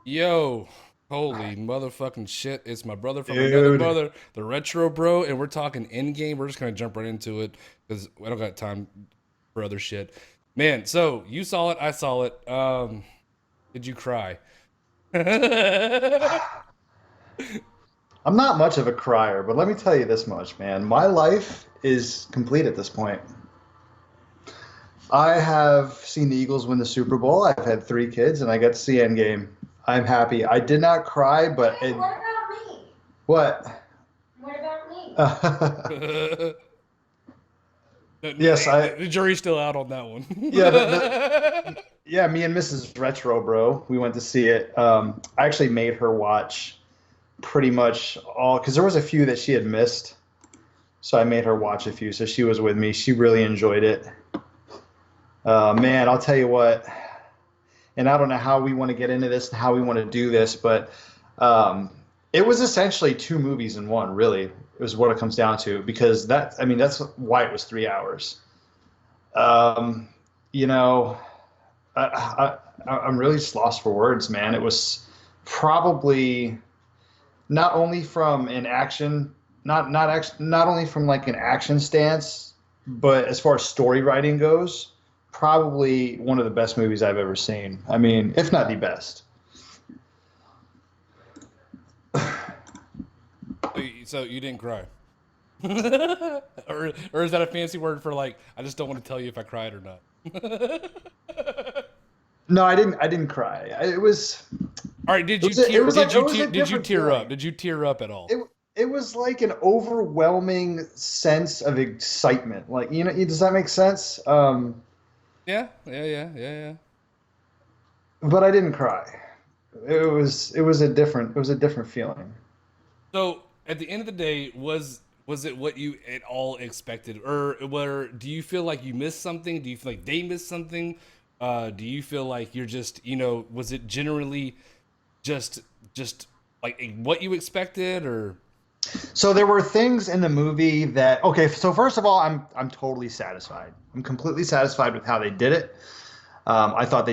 Yo, holy motherfucking shit. It's my brother from another Dude. mother, the retro bro, and we're talking Endgame. We're just gonna jump right into it because I don't got time for other shit. Man, so you saw it, I saw it. Did you cry? I'm not much of a crier, but let me tell you this much, man. My life is complete at this point. I have seen the Eagles win the Super Bowl. I've had three kids, and I got to see Endgame. I'm happy. I did not cry, but Hey, what about me? what? What about me? The, Yes, the jury's still out on that one. yeah, yeah, me and Mrs. Retro, bro, we went to see it. I actually made her watch pretty much all because there was a few that she had missed, so I made her watch a few. So she was with me. She really enjoyed it. Man, I'll tell you what, and I don't know how we want to get into this and how we want to do this, but um, it was essentially two movies in one, really, is what it comes down to, because I mean, that's why it was 3 hours. Um, you know, I'm really just lost for words, man. It was probably not only from an action, not only from like an action stance, but as far as story writing goes, probably one of the best movies I've ever seen. I mean, if not the best. So you didn't cry. Or is that a fancy word for like I just don't want to tell you if I cried or not? No, I didn't. I didn't cry. It was. All right, did It you was. It tear? was like. It was a Did you different tear up? feeling. Did you tear up at all? It. It was like an overwhelming sense of excitement. Like does that make sense? Yeah, yeah, yeah, yeah, yeah. But I didn't cry. It was a different. It was a different feeling. So at the end of the day, was it what you at all expected, or do you feel like you missed something? Do you feel like they missed something? Do you feel like you're just was it generally just just like what you expected, or So there were things in the movie that okay. So first of all, I'm totally satisfied. I'm completely satisfied with how they did it. I thought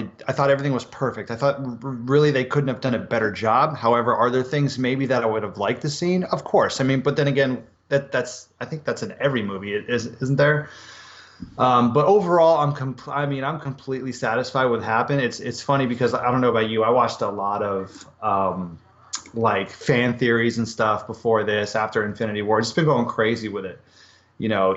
everything was perfect. I thought really they couldn't have done a better job. However, are there things maybe that I would have liked to seen? Of course. I mean, but then again, that's I think that's in every movie, isn't there? But overall, I mean, I'm completely satisfied with what happened. It's funny because I don't know about you. I watched a lot of like fan theories and stuff before this, after Infinity War. Just been going crazy with it.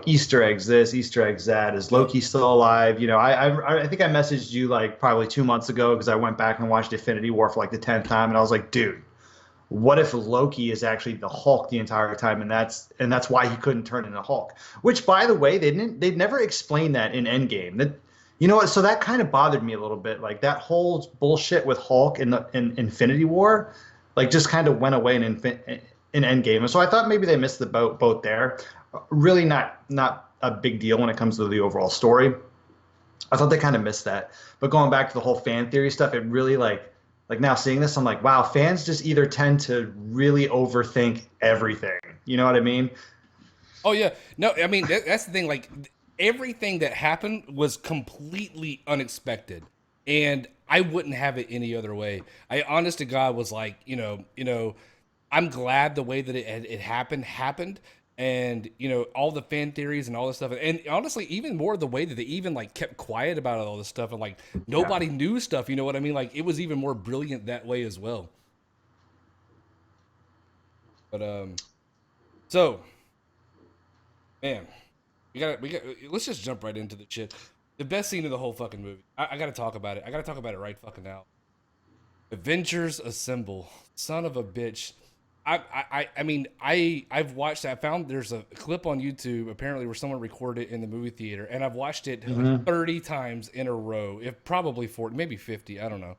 Easter eggs this, Easter eggs that. Is yep. Loki still alive? I think I messaged you like probably 2 months ago because I went back and watched Infinity War for like the 10th time, and I was like, dude, what if Loki is actually the Hulk the entire time, and that's why he couldn't turn into Hulk? Which, by the way, they never explained that in Endgame. That you know what? So that kind of bothered me a little bit. Like that whole bullshit with Hulk in Infinity War, like just kind of went away in Endgame. And so I thought maybe they missed the boat there. Really not a big deal when it comes to the overall story. I thought they kind of missed that. But going back to the whole fan theory stuff, it really like now seeing this, I'm like, wow, fans just either tend to really overthink everything. You know what I mean? Oh yeah, no, I mean that's the thing. Like everything that happened was completely unexpected, and I wouldn't have it any other way. I, honest to God, was like, I'm glad the way that it happened, and all the fan theories and all this stuff, and honestly, even more the way that they even like kept quiet about all this stuff, and like Yeah. nobody knew stuff. You know what I mean? Like it was even more brilliant that way as well. But so man, we got. Let's just jump right into the shit. The best scene of the whole fucking movie. I gotta talk about it. I gotta talk about it right fucking now. Avengers Assemble. Son of a bitch. I mean, I've watched. I found there's a clip on YouTube apparently where someone recorded it in the movie theater, and I've watched it like Hmm. 30 times in a row. If probably 40, maybe 50. I don't know.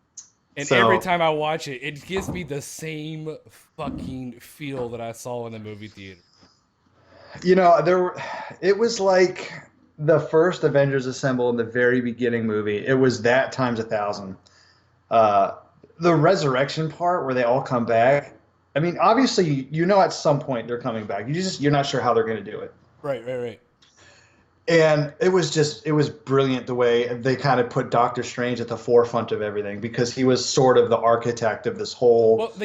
And every So time I watch it, it gives me the same fucking feel that I saw in the movie theater. it was like the first Avengers Assemble in the very beginning movie. It was that times 1,000. Uh, the resurrection part where they all come back. I mean, obviously, at some point they're coming back. You're not sure how they're going to do it. Right, right, right. And it was brilliant the way they kind of put Doctor Strange at the forefront of everything because he was sort of the architect of Well, this whole thing.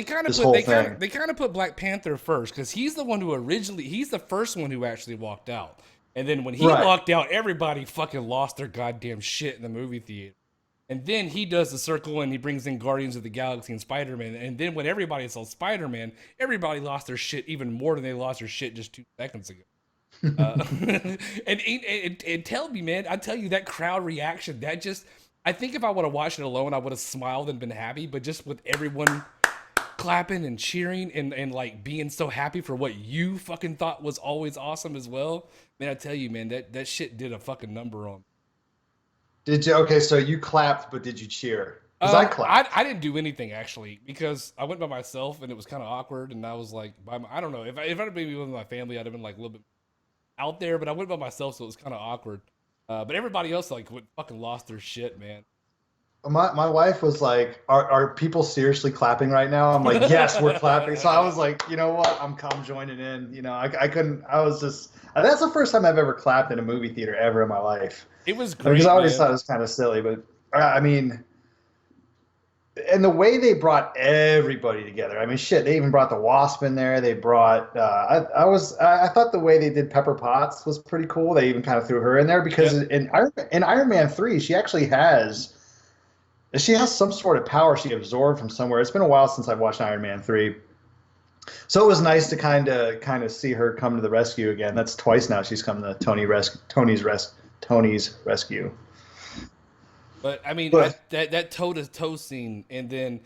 they kind of put Black Panther first because he's the one who he's the first one who actually walked out, and then when he Right. walked out, everybody fucking lost their goddamn shit in the movie theater. And then he does the circle and he brings in Guardians of the Galaxy and Spider Man. And then when everybody saw Spider Man, everybody lost their shit even more than they lost their shit just 2 seconds ago. And tell me, man, I tell you that crowd reaction, that just, I think if I would have watched it alone, I would have smiled and been happy. But just with everyone clapping and cheering and like being so happy for what you fucking thought was always awesome as well, man, I tell you, man, that shit did a fucking number on me. Did you? Okay, so you clapped, but did you cheer? Because I clapped. I didn't do anything actually because I went by myself and it was kind of awkward and I was like, I don't know if I'd been with my family, I'd have been like a little bit out there, but I went by myself, so it was kind of awkward. But everybody else like went fucking lost their shit, man. My wife was like, are people seriously clapping right now? I'm like, yes, we're clapping. So I was like, you know what? I'm joining in. You know, I couldn't. I was just. That's the first time I've ever clapped in a movie theater ever in my life. It was Because great, I always man. thought it was kind of silly, but I mean, and the way they brought everybody together. I mean, shit, they even brought the Wasp in there. They brought. I thought the way they did Pepper Potts was pretty cool. They even kind of threw her in there because Yep. in Iron Man 3, she has some sort of power she absorbed from somewhere. It's been a while since I've watched Iron Man 3. So it was nice to kind of see her come to the rescue again. That's twice now she's come to Tony's rescue. But I mean, But that toe to toe scene, and then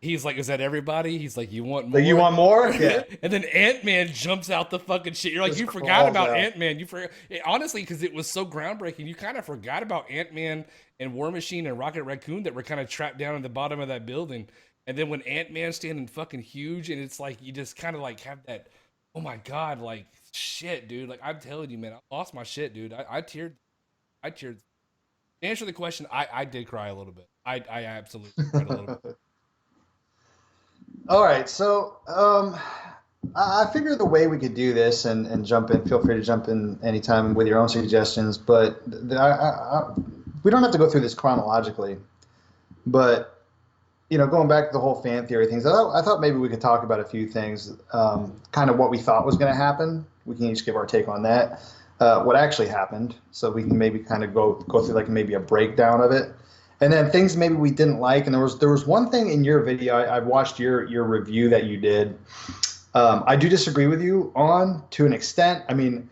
he's like, "Is that everybody?" He's like, "You want like, you more?" want more? Yeah. And then Ant Man jumps out the fucking shit. You're like, Just you forgot crawls about out. Ant Man. You forgot honestly because it was so groundbreaking. You kind of forgot about Ant Man and War Machine and Rocket Raccoon that were kind of trapped down in the bottom of that building. And then when Ant Man's standing fucking huge, and it's like you just kind of like have that, oh my god, like shit, dude. Like I'm telling you, man, I lost my shit, dude. I teared. I teared. To answer the question, I did cry a little bit. I absolutely cried a little bit. All right, so I figure the way we could do this and jump in. Feel free to jump in anytime with your own suggestions, but we don't have to go through this chronologically. But going back to the whole fan theory things, I thought maybe we could talk about a few things, kind of what we thought was going to happen. We can each give our take on that, what actually happened, so we can maybe kind of go through like maybe a breakdown of it, and then things maybe we didn't like. And there was one thing in your video, I've watched your review that you did. I do disagree with you on to an extent. I mean,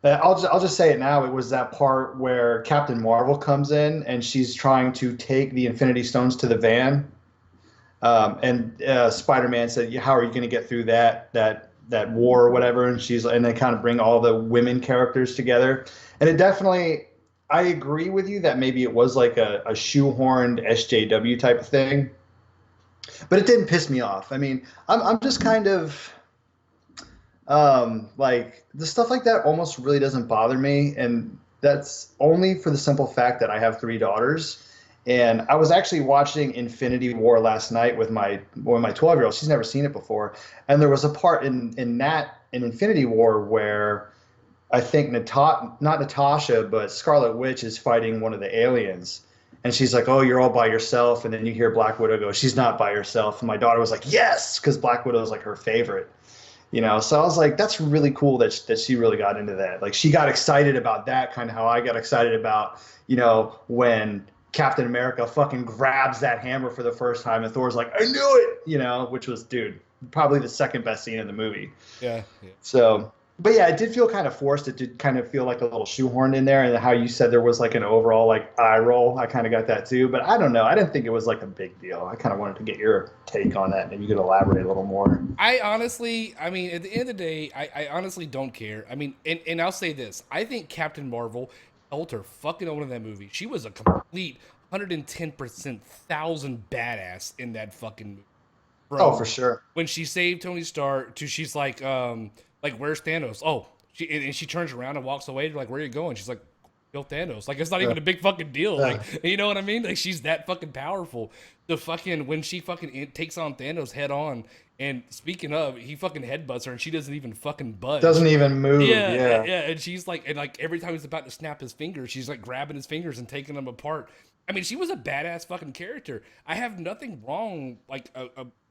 I'll just say it now. It was that part where Captain Marvel comes in and she's trying to take the Infinity Stones to the van. And Spider-Man said, "How are you going to get through that war or whatever?" And they kind of bring all the women characters together. And it definitely, I agree with you that maybe it was like a shoehorned SJW type of thing, but it didn't piss me off. I mean, I'm just kind of like the stuff like that almost really doesn't bother me, and that's only for the simple fact that I have 3 daughters. And I was actually watching Infinity War last night with my 12-year-old. She's never seen it before, and there was a part in Infinity War where I think not Natasha, but Scarlet Witch is fighting one of the aliens, and she's like, "Oh, you're all by yourself," and then you hear Black Widow go, "She's not by herself," and my daughter was like, "Yes," because Black Widow is like her favorite. So I was like, that's really cool that she really got into that. Like, she got excited about that, kind of how I got excited about, when Captain America fucking grabs that hammer for the first time and Thor's like, "I knew it," which was, dude, probably the second best scene in the movie. Yeah, yeah. So, but yeah, it did feel kind of forced. It did kind of feel like a little shoehorned in there. And how you said there was like an overall like eye roll, I kind of got that too. But I don't know. I didn't think it was like a big deal. I kind of wanted to get your take on that, and you could elaborate a little more. I honestly, I mean, at the end of the day, I honestly don't care. I mean, and I'll say this: I think Captain Marvel held her fucking own in that movie. She was a complete 110% thousand badass in that fucking movie. Oh, From for sure. when she saved Tony Stark to she's like where's Thanos? Oh, she turns around and walks away. Like, where are you going? She's like, kill Thanos. Like it's not Yeah. even a big fucking deal. Yeah. Like you know what I mean? Like she's that fucking powerful. The fucking when she fucking takes on Thanos head on, and speaking of, he fucking headbutts her, and she doesn't even fucking budge. Doesn't even move. Yeah, Yeah. yeah, and she's like, and like every time he's about to snap his fingers, she's like grabbing his fingers and taking them apart. I mean, she was a badass fucking character. I have nothing wrong, like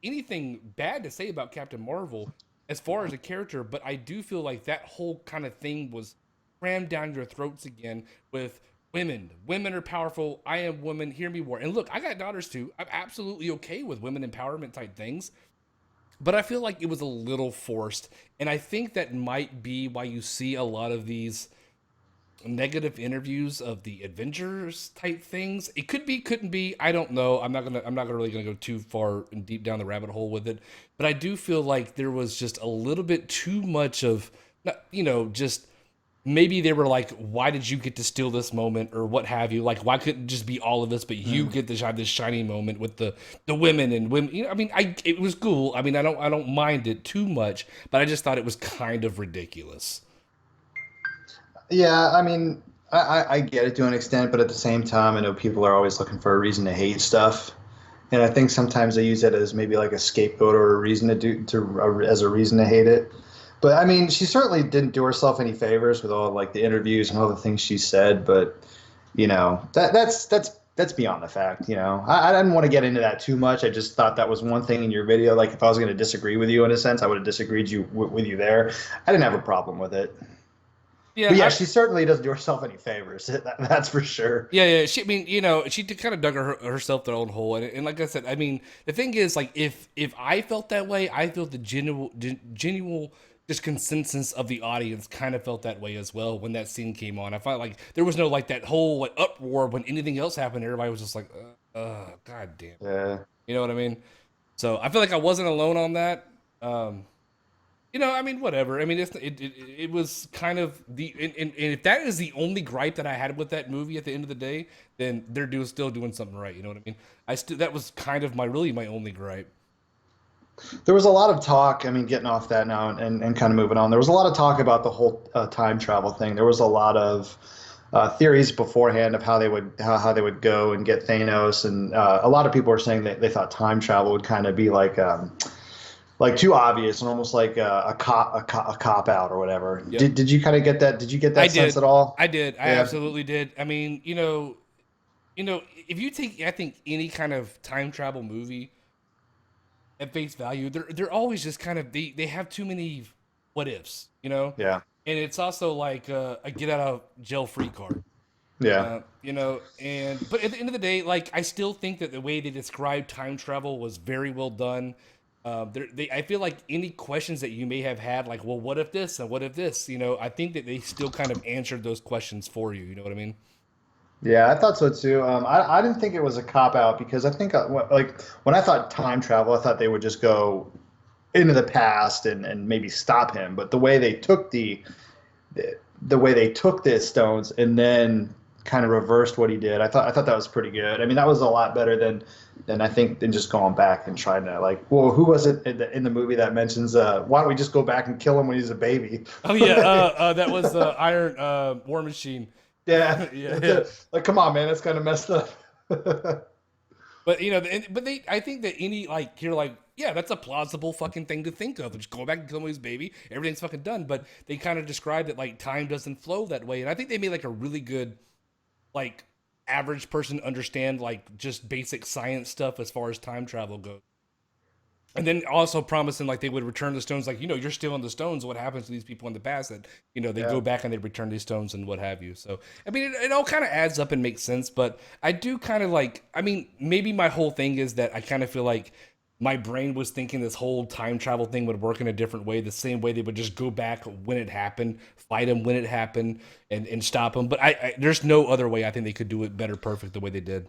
anything bad to say about Captain Marvel as far as a character, but I do feel like that whole kind of thing was crammed down your throats again with women. Women are powerful. I am woman. Hear me war. And look, I got daughters too. I'm absolutely okay with women empowerment type things. But I feel like it was a little forced. And I think that might be why you see a lot of these negative interviews of the Avengers type things. It could be, couldn't be. I don't know. I'm not really gonna go too far and deep down the rabbit hole with it. But I do feel like there was just a little bit too much of, just maybe they were like, why did you get to steal this moment or what have you? Like, why couldn't it just be all of us, but you get to have this shiny moment with the women and women? I mean, it was cool. I mean, I don't mind it too much, but I just thought it was kind of ridiculous. Yeah, I mean, I get it to an extent, but at the same time, I know people are always looking for a reason to hate stuff, and I think sometimes they use it as maybe like a scapegoat or a reason as a reason to hate it. But I mean, she certainly didn't do herself any favors with all like the interviews and all the things she said. But that's beyond the fact. I didn't want to get into that too much. I just thought that was one thing in your video. Like if I was going to disagree with you in a sense, I would have disagreed with you there. I didn't have a problem with it. Yeah, But yeah, she certainly doesn't do herself any favors. That's for sure. yeah. She, I mean, she kind of dug herself their own hole, and like I said, I mean, the thing is, like, if I felt that way, I felt the genuine just consensus of the audience kind of felt that way as well when that scene came on. I felt like there was no like that whole like uproar when anything else happened. Everybody was just like, god damn, Yeah. you know what I mean? So I feel like I wasn't alone on that. Um, I mean, whatever. I mean, it was kind of and if that is the only gripe that I had with that movie at the end of the day, then still doing something right. You know what I mean? That was kind of my only gripe. There was a lot of talk. I mean, getting off that now and kind of moving on. There was a lot of talk about the whole time travel thing. There was a lot of theories beforehand of how they would go and get Thanos, and a lot of people were saying that they thought time travel would kind of be like too obvious and almost like a cop out or whatever. Yep. Did you kind of get that? Did you get that sense at all? I did. I Yeah. absolutely did. I mean, if you take, I think any kind of time travel movie at face value, they're always just kind of they have too many what ifs, Yeah. and it's also like a get out of jail free card. Yeah. And but at the end of the day, like I still think that the way they described time travel was very well done. I feel like any questions that you may have had, like, well, what if this and what if this, I think that they still kind of answered those questions for you. You know what I mean? Yeah, I thought so too. I didn't think it was a cop out because I think like when I thought time travel, I thought they would just go into the past and maybe stop him. But the way they took the stones and then kind of reversed what he did, I thought that was pretty good. I mean, that was a lot better than I think than just going back and trying to like, well, who was it in the movie that mentions why don't we just go back and kill him when he's a baby? Oh yeah, that was Iron War Machine. Yeah, Yeah. like come on, man, that's kind of messed up. But I think that any like you're like, yeah, that's a plausible fucking thing to think of. Just go back and kill his baby, everything's fucking done. But they kind of described it like time doesn't flow that way, and I think they made like a really good like average person understand like just basic science stuff as far as time travel goes. And then also promising like they would return the stones, like you're stealing the stones. What happens to these people in the past that they Yeah. go back and they return these stones and what have you. So I mean, it all kind of adds up and makes sense. But I do kind of like. I mean, maybe my whole thing is that I kind of feel like my brain was thinking this whole time travel thing would work in a different way, the same way they would just go back when it happened, fight him when it happened, and stop him. But there's no other way I think they could do it better, perfect the way they did.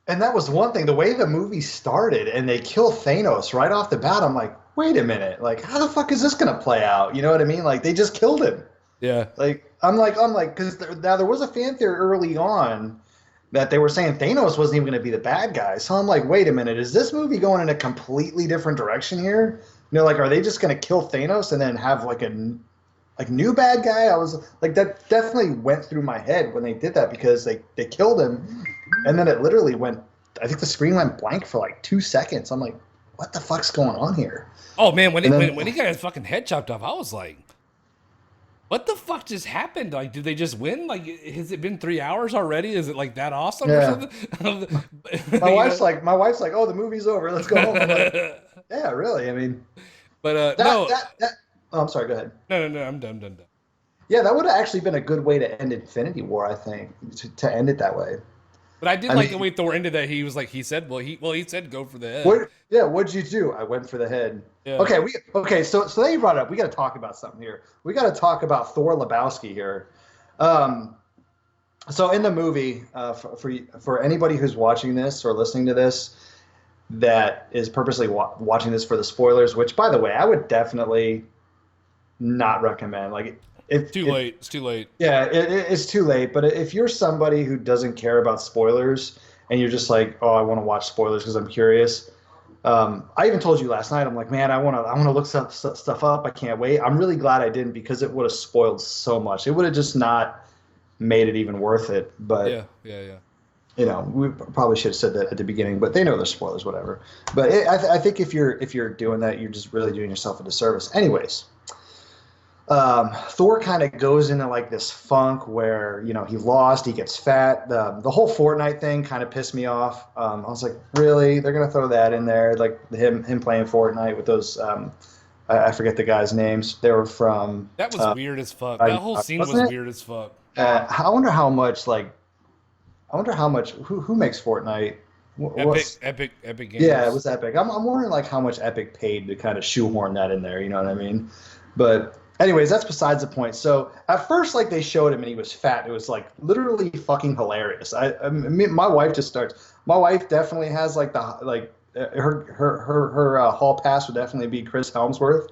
And that was one thing, the way the movie started and they kill Thanos right off the bat, I'm like, wait a minute, like how the fuck is this gonna play out? You know what I mean? Like they just killed him. Yeah. Like I'm like, because now there was a fan theory early on that they were saying Thanos wasn't even gonna be the bad guy. So I'm like, wait a minute, is this movie going in a completely different direction here? Like are they just gonna kill Thanos and then have like like new bad guy. I was like, that definitely went through my head when they did that because they killed him, and then it literally went. I think the screen went blank for like 2 seconds. I'm like, what the fuck's going on here? Oh man, when And then when he got his fucking head chopped off, I was like, what the fuck just happened? Like, did they just win? Like, has it been 3 hours already? Is it like that awesome or yeah, something? my You wife's know? like, my wife's like, oh, the movie's over. Let's go home. I'm like, yeah, really. I mean, But that no, that that. Oh, I'm sorry. Go ahead. no, I'm done. Yeah, that would have actually been a good way to end Infinity War. I think to end it that way. But I did I like the mean, way Thor ended that. He was like, he said, he said go for the head. what? Yeah, what'd you do? I went for the head. Yeah. Okay. So they brought it up. We got to talk about something here. We got to talk about Thor Lebowski here. Um, so in the movie, for anybody who's watching this or listening to this, that is purposely watching this for the spoilers. Which, by the way, I would definitely not recommend. Like, Too if late. It's too late. yeah, it's too late. But if you're somebody who doesn't care about spoilers and you're just like, oh, I want to watch spoilers because I'm curious. I even told you last night. I'm like, man, I want to look stuff up. I can't wait. I'm really glad I didn't because it would have spoiled so much. It would have just not made it even worth it. But Yeah. we probably should have said that at the beginning. But they know they're spoilers, whatever. But I think if you're doing that, you're just really doing yourself a disservice. Anyways. Thor kind of goes into like this funk where he lost, he gets fat. The whole Fortnite thing kind of pissed me off. I was like, really? They're gonna throw that in there? Like him playing Fortnite with those I forget the guys' names. They were from That was weird as fuck. That whole scene was wasn't it? weird as fuck. I wonder how much who makes Fortnite? Epic Games. Yeah, it was Epic. I'm wondering like how much Epic paid to kind of shoehorn that in there. You know what I mean? But anyways, that's besides the point. So at first, like they showed him and he was fat. It was like literally fucking hilarious. My wife just starts. My wife definitely has like her hall pass would definitely be Chris Helmsworth.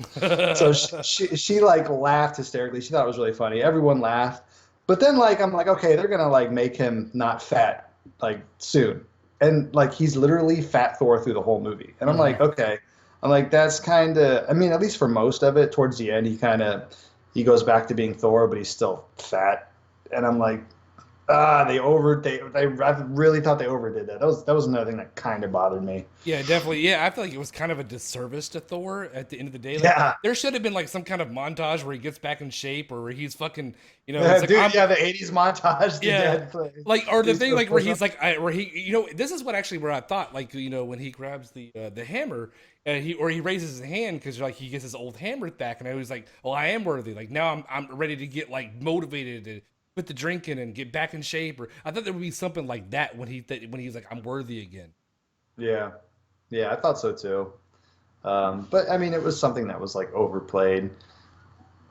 So she like laughed hysterically. She thought it was really funny. Everyone laughed. But then like I'm like, okay, they're gonna like make him not fat like soon. And like he's literally fat Thor through the whole movie. And I'm like, okay. I'm like, that's kind of, I mean, at least for most of it, towards the end, he goes back to being Thor, but he's still fat. And I'm like, I really thought they overdid that. That was another thing that kind of bothered me. Yeah, definitely. Yeah, I feel like it was kind of a disservice to Thor at the end of the day. Like, Yeah. there should have been like some kind of montage where he gets back in shape or where he's fucking, he's Yeah, like, dude, the 80s montage. yeah, like, or the thing like where he's like, like, where he, this is what actually where I thought like, when he grabs the hammer and he raises his hand because like he gets his old hammer back and I was like, well, I am worthy. Like now I'm ready to get like motivated to quit the drinking and get back in shape. Or I thought there would be something like that when when he's like, I'm worthy again. yeah. Yeah, I thought so too. But I mean, it was something that was like overplayed.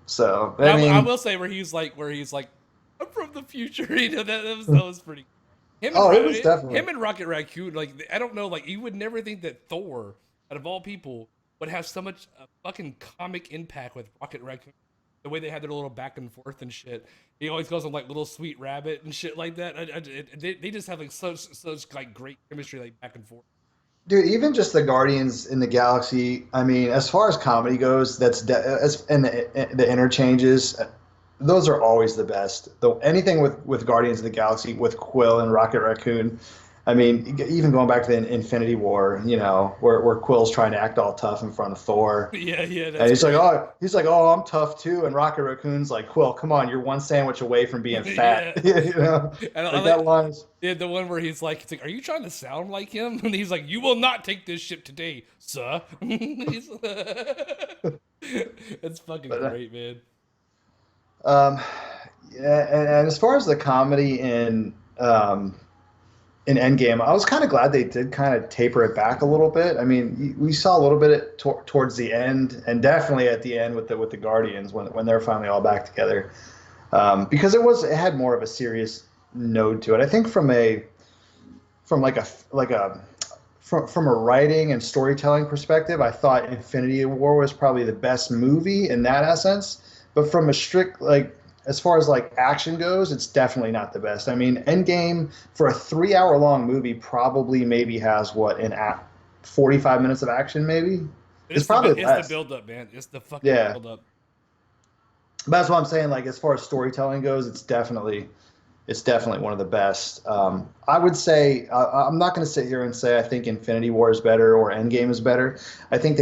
So, But I I mean, will say where he's like, I'm from the future. That was pretty. oh, it was definitely. Him and Rocket Raccoon. Like I don't know. Like you would never think that Thor, out of all people, would have so much fucking comic impact with Rocket Raccoon. The way they had their little back and forth and shit. He always calls him like little sweet rabbit and shit like that. They just have like such like great chemistry like back and forth. Dude, even just the Guardians in the Galaxy. I mean, as far as comedy goes, and the interchanges, those are always the best. Though anything with Guardians of the Galaxy with Quill and Rocket Raccoon. I mean, even going back to the Infinity War, where Quill's trying to act all tough in front of Thor, Yeah, and that's great. he's like, oh, I'm tough too, and Rocket Raccoon's like, Quill, come on, you're one sandwich away from being fat, Yeah. And I like like that line is. yeah, the one where he's like, are you trying to sound like him? And he's like, you will not take this ship today, sir. It's fucking But great, man. um, yeah, and as far as the comedy in Endgame, I was kind of glad they did kind of taper it back a little bit. I mean, we saw a little bit towards the end, and definitely at the end with the Guardians when they're finally all back together, because it had more of a serious note to it. I think from a writing and storytelling perspective, I thought Infinity War was probably the best movie in that essence. But from a strict as far as like action goes, it's definitely not the best. I mean, Endgame for a 3 hour long movie probably maybe has 45 minutes of action maybe. It's probably It's the less. build up, man. It's the fucking Yeah. build up. But that's what I'm saying. Like as far as storytelling goes, it's definitely one of the best. I would say I'm not going to sit here and say I think Infinity War is better or Endgame is better. I think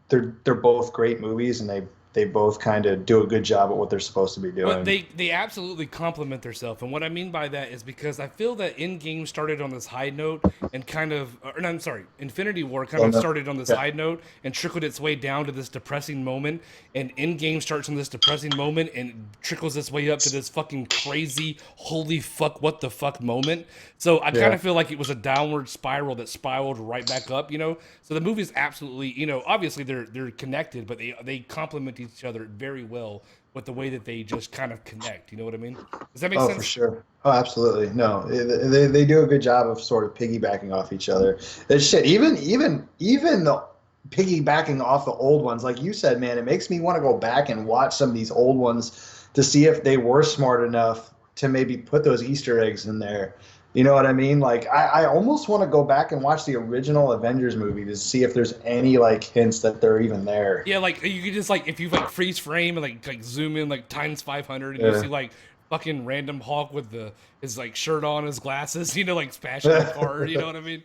they're both great movies, and they both kind of do a good job at what they're supposed to be But doing. they absolutely complement themselves, and what I mean by that is because I feel that Endgame started on this high note and kind of, or no, I'm sorry, Infinity War kind Well, of no, started on this yeah, high note and trickled its way down to this depressing moment, and Endgame starts on this depressing moment and trickles its way up to this fucking crazy, holy fuck, what the fuck moment. So I kind yeah. of feel like it was a downward spiral that spiraled right back up, you know. So the movie's absolutely, you know, obviously they're connected, but they complement each other very well with the way that they just kind of connect. You know what I mean? Does that make Oh, for sense? sure. Oh, absolutely. No, they do a good job of sort of piggybacking off each other. That shit, even the piggybacking off the old ones, like you said, man, it makes me want to go back and watch some of these old ones to see if they were smart enough to maybe put those Easter eggs in there. You know what I mean? Like I almost want to go back and watch the original Avengers movie to see if there's any like hints that they're even there. Yeah, like you could just like if you like freeze frame and like zoom in like times 500 and you see Yeah. like fucking random Hulk with the his like shirt on, his glasses, you know, like smashing the car. You know what I mean?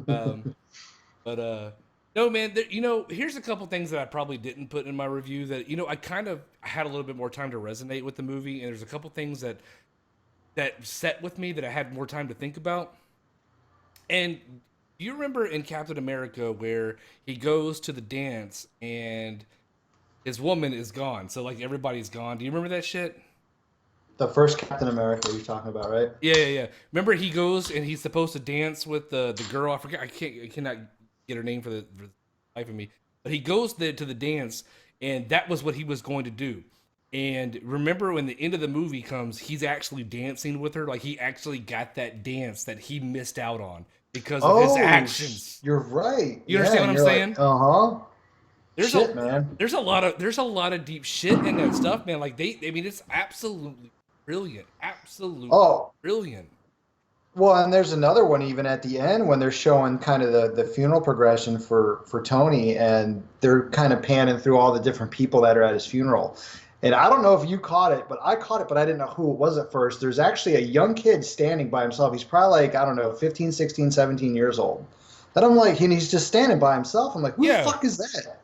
Um, but no, man. There, you know, here's a couple things that I probably didn't put in my review that you know I kind of had a little bit more time to resonate with the movie, and there's a couple things that set with me that I had more time to think about. And do you remember in Captain America where he goes to the dance and his woman is gone? So like everybody's gone. Do you remember that shit? The first Captain America you're talking about, right? Yeah. Remember he goes and he's supposed to dance with the girl. I forget. I cannot get her name for the life of me. But he goes there to the dance, and that was what he was going to do. And remember when the end of the movie comes, he's actually dancing with her. Like he actually got that dance that he missed out on because of his Oh, actions. you're right. You Yeah, understand what and I'm you're like, saying? uh-huh. There's a Shit, man. there's a lot of deep shit in that stuff, man. Like I mean, it's absolutely brilliant, absolutely Oh, brilliant. well, and there's another one even at the end when they're showing kind of the funeral progression for Tony, and they're kind of panning through all the different people that are at his funeral. And I don't know if you caught it, but I caught it, but I didn't know who it was at first. There's actually a young kid standing by himself. He's probably like, I don't know, 15, 16, 17 years old. And I'm like, and he's just standing by himself. I'm like, who the Yeah, fuck is that?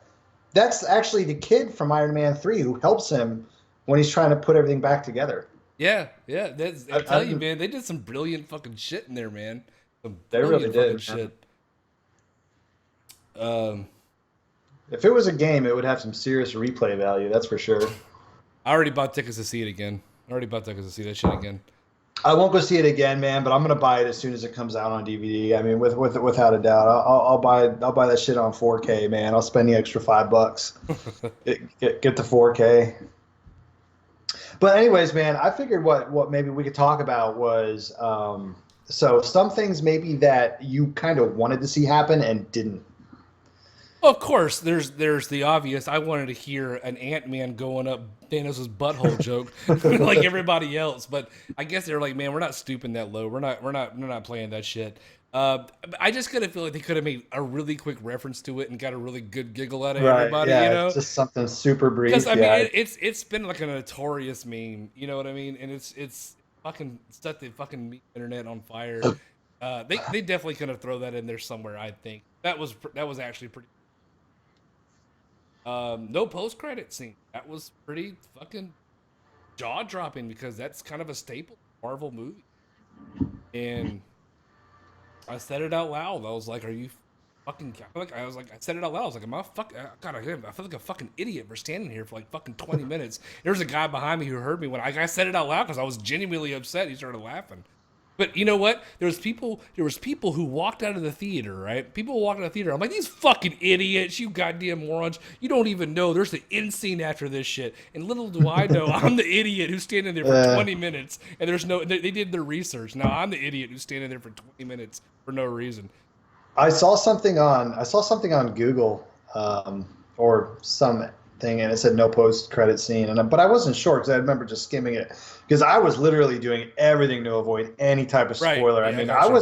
That's actually the kid from Iron Man 3 who helps him when he's trying to put everything back together. yeah. That's, I I tell you, didn't, man, they did some brilliant fucking shit in there, man. Some they really brilliant fucking did, man. shit. Um, If it was a game, it would have some serious replay value, that's for sure. I already bought tickets to see it again. I already bought tickets to see that shit again. I won't go see it again, man, but I'm gonna buy it as soon as it comes out on DVD. I mean, without a doubt, I'll buy that shit on 4K, man. I'll spend the extra $5. Get the 4K. But anyways, man, I figured what maybe we could talk about was so some things maybe that you kind of wanted to see happen and didn't. Well, of course, there's the obvious. I wanted to hear an Ant Man going up Thanos' butthole joke like everybody else, but I guess they're like, man, we're not stooping that low. We're not playing that shit. I just kind of feel like they could have made a really quick reference to it and got a really good giggle out of Right. everybody, you Yeah. know? Just something super Because brief. I mean, Yeah. it's been like a notorious meme, you know what I mean? And it's fucking set the fucking internet on fire. They definitely could have throw that in there somewhere. I think that was actually pretty. No post credit scene. That was pretty fucking jaw dropping because that's kind of a staple Marvel movie. And I said it out loud. I was like, "Are you fucking?" I was like, I said it out loud. I was like, "Am I fuck? God, I feel like a fucking idiot for standing here for like fucking 20 minutes." There was a guy behind me who heard me when I said it out loud because I was genuinely upset. He started laughing. But you know what? There was people who walked out of the theater, right? People walked out of the theater. I'm like, these fucking idiots, you goddamn morons. You don't even know there's an end scene after this shit. And little do I know, I'm the idiot who's standing there for Uh, 20 minutes and there's no they did their research. Now I'm the idiot who's standing there for 20 minutes for no reason. I saw something on Google or something, and it said no post credit scene, but I wasn't sure because I remember just skimming it because I was literally doing everything to avoid any type of Right. spoiler. I Yeah, I mean, got you.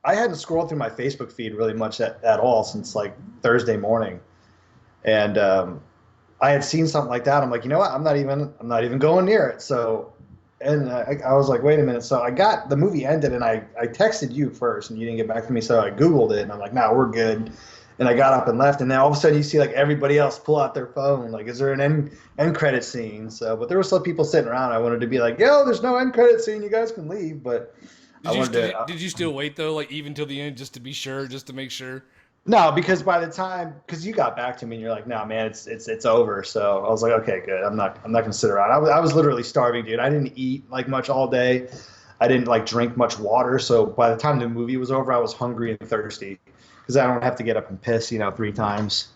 I hadn't scrolled through my Facebook feed really much at all since like Thursday morning, and I had seen something like that. I'm like, you know what? I'm not even going near it. So, and I was like, wait a minute. So I got the movie ended, and I texted you first, and you didn't get back to me. So I Googled it, and I'm like, nah, we're good. And I got up and left, and then all of a sudden you see like everybody else pull out their phone. Like, is there an end credit scene? So, but there were still people sitting around. I wanted to be like, yo, there's no end credit scene. You guys can leave. But I wanted to. Did you still wait though, like even till the end, just to be sure, just to make sure? No, because by the time, because you got back to me and you're like, no, man, it's over. So I was like, okay, good. I'm not gonna sit around. I was literally starving, dude. I didn't eat like much all day. I didn't like drink much water. So by the time the movie was over, I was hungry and thirsty because I don't have to get up and piss, 3 times.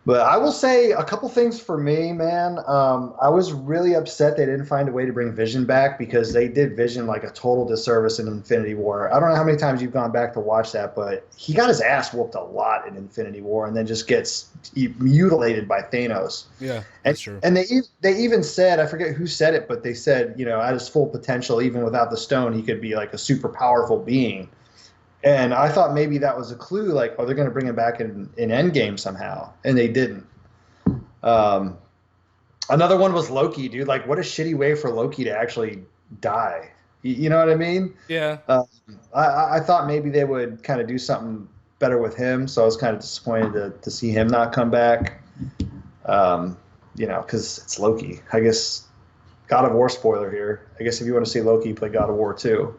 But I will say a couple things for me, man. I was really upset they didn't find a way to bring Vision back because they did Vision like a total disservice in Infinity War. I don't know how many times you've gone back to watch that, but he got his ass whooped a lot in Infinity War and then just gets mutilated by Thanos. Yeah, And that's true. and they even said, I forget who said it, but they said, at his full potential, even without the stone, he could be like a super powerful being. And I thought maybe that was a clue, like, oh, they're going to bring him back in Endgame somehow, and they didn't. Um, Another one was Loki, dude. Like, what a shitty way for Loki to actually die. You know what I mean? Yeah. I thought maybe they would kind of do something better with him, so I was kind of disappointed to see him not come back. Because it's Loki. I guess God of War spoiler here. I guess if you want to see Loki play God of War 2.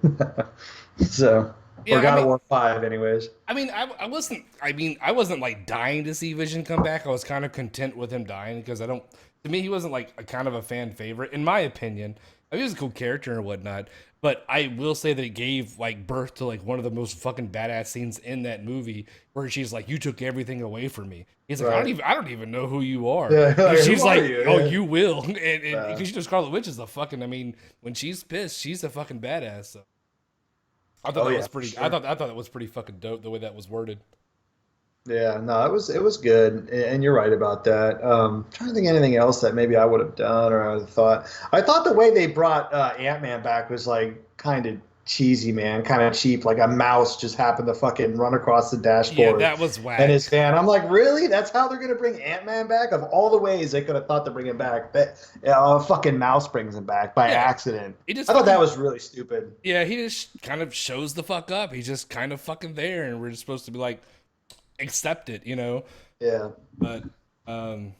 So. Or Yeah, God of War 5, anyways. I wasn't. I wasn't like dying to see Vision come back. I was kind of content with him dying because I don't. To me, he wasn't like a kind of a fan favorite, in my opinion. I mean, he was a cool character and whatnot, but I will say that it gave like birth to like one of the most fucking badass scenes in that movie, where she's like, "You took everything away from me." He's like, Right. I don't even know who you are." Yeah, And like, she's who are like, you? "Oh, Yeah. you will," and Uh, because Scarlet Witch is a fucking. I mean, when she's pissed, she's a fucking badass. So. I thought oh that yeah, was for pretty. sure. I thought that was pretty fucking dope the way that was worded. Yeah, no, it was good, and you're right about that. Trying to think of anything else that maybe I would have done or I would have thought. I thought the way they brought Ant-Man back was like kind of cheesy, man, kind of cheap. Like a mouse just happened to fucking run across the Yeah, dashboard that was and whack. his fan. I'm like, really? That's how they're gonna bring Ant-Man back? Of all the ways they could have thought to bring him back, that a fucking mouse brings him back by Yeah, accident. he just I thought that fucking. was really stupid. Yeah, he just kind of shows the fuck up. He's just kind of fucking there, and we're just supposed to be like, accept it, you know. Yeah. But um,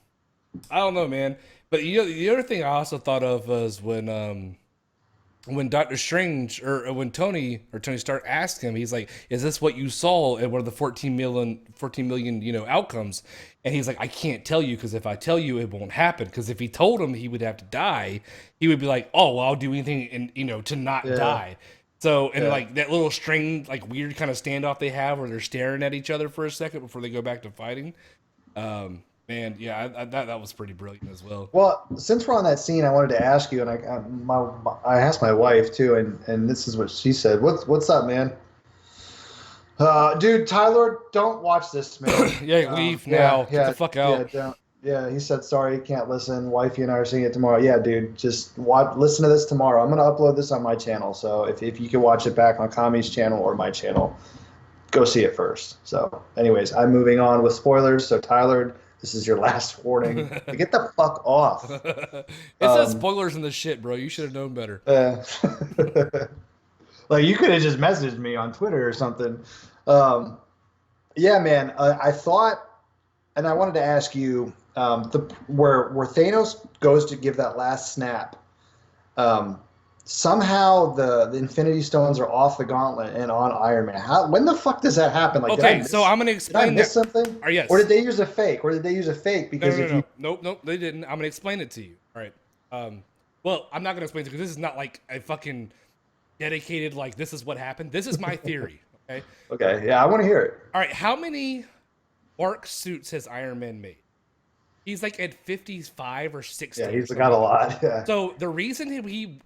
I don't know, man. But the other thing I also thought of was when Doctor Strange or when Tony Stark asked him, he's like, "Is this what you saw at one of the 14 million outcomes?" And he's like, "I can't tell you because if I tell you, it won't happen. Because if he told him he would have to die, he would be like, oh, well, I'll do anything and to not Yeah. die." So and Yeah. like that little strange, like weird kind of standoff they have where they're staring at each other for a second before they go back to fighting. Man, yeah, that was pretty brilliant as well. Well, since we're on that scene, I wanted to ask you, and I asked my wife too, and this is what she said. What's up, man? Dude, Tyler, don't watch this, man. Yeah, leave Yeah, now. Get the yeah, fuck yeah, out. don't. Yeah, he said sorry, he can't listen. Wifey and I are seeing it tomorrow. Yeah, dude, just listen to this tomorrow. I'm gonna upload this on my channel, so if you can watch it back on Kami's channel or my channel, go see it first. So, anyways, I'm moving on with spoilers. So, Tyler, this is your last warning. Get the fuck off. It says Um, spoilers in the shit, bro. You should have known better. uh, like you could have just messaged me on Twitter or something. Um, yeah, man. I thought, and I wanted to ask you, where Thanos goes to give that last snap. Um, Somehow the Infinity Stones are off the gauntlet and on Iron Man. When the fuck does that happen? Like, Okay, so I'm gonna did I explain miss that. something? Or yes. Or did they use a fake? Or did they use a fake? No, no, Because no, if you no. Nope, nope, they didn't. I'm gonna explain it to you. All right. Well, I'm not gonna explain it because this is not like a fucking dedicated like this is what happened. This is my theory. Okay. okay, yeah, I want to hear it. All right. How many Mark suits has Iron Man made? He's like at 55 or 60. Yeah, Or he's something. got a lot. Yeah. So the reason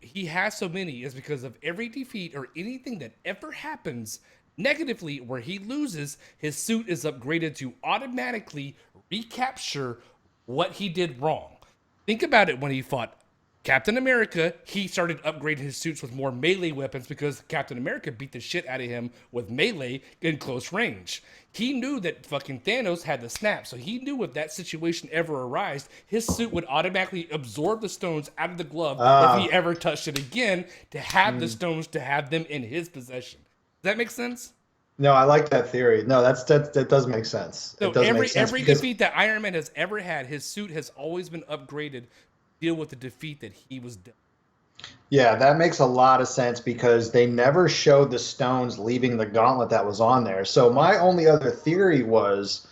he has so many is because of every defeat or anything that ever happens negatively where he loses, his suit is upgraded to automatically recapture what he did wrong. Think about it when he fought Captain America, he started upgrading his suits with more melee weapons because Captain America beat the shit out of him with melee in close range. He knew that fucking Thanos had the snap, so he knew if that situation ever arose, his suit would automatically absorb the stones out of the glove if he ever touched it again, to have the stones, to have them in his possession. Does that make sense? No, I like that theory. No, that does make sense. So It does make sense every because defeat that Iron Man has ever had, his suit has always been upgraded to deal with the defeat that he was dealt. yeah, that makes a lot of sense because they never showed the stones leaving the gauntlet that was on there. So my only other theory was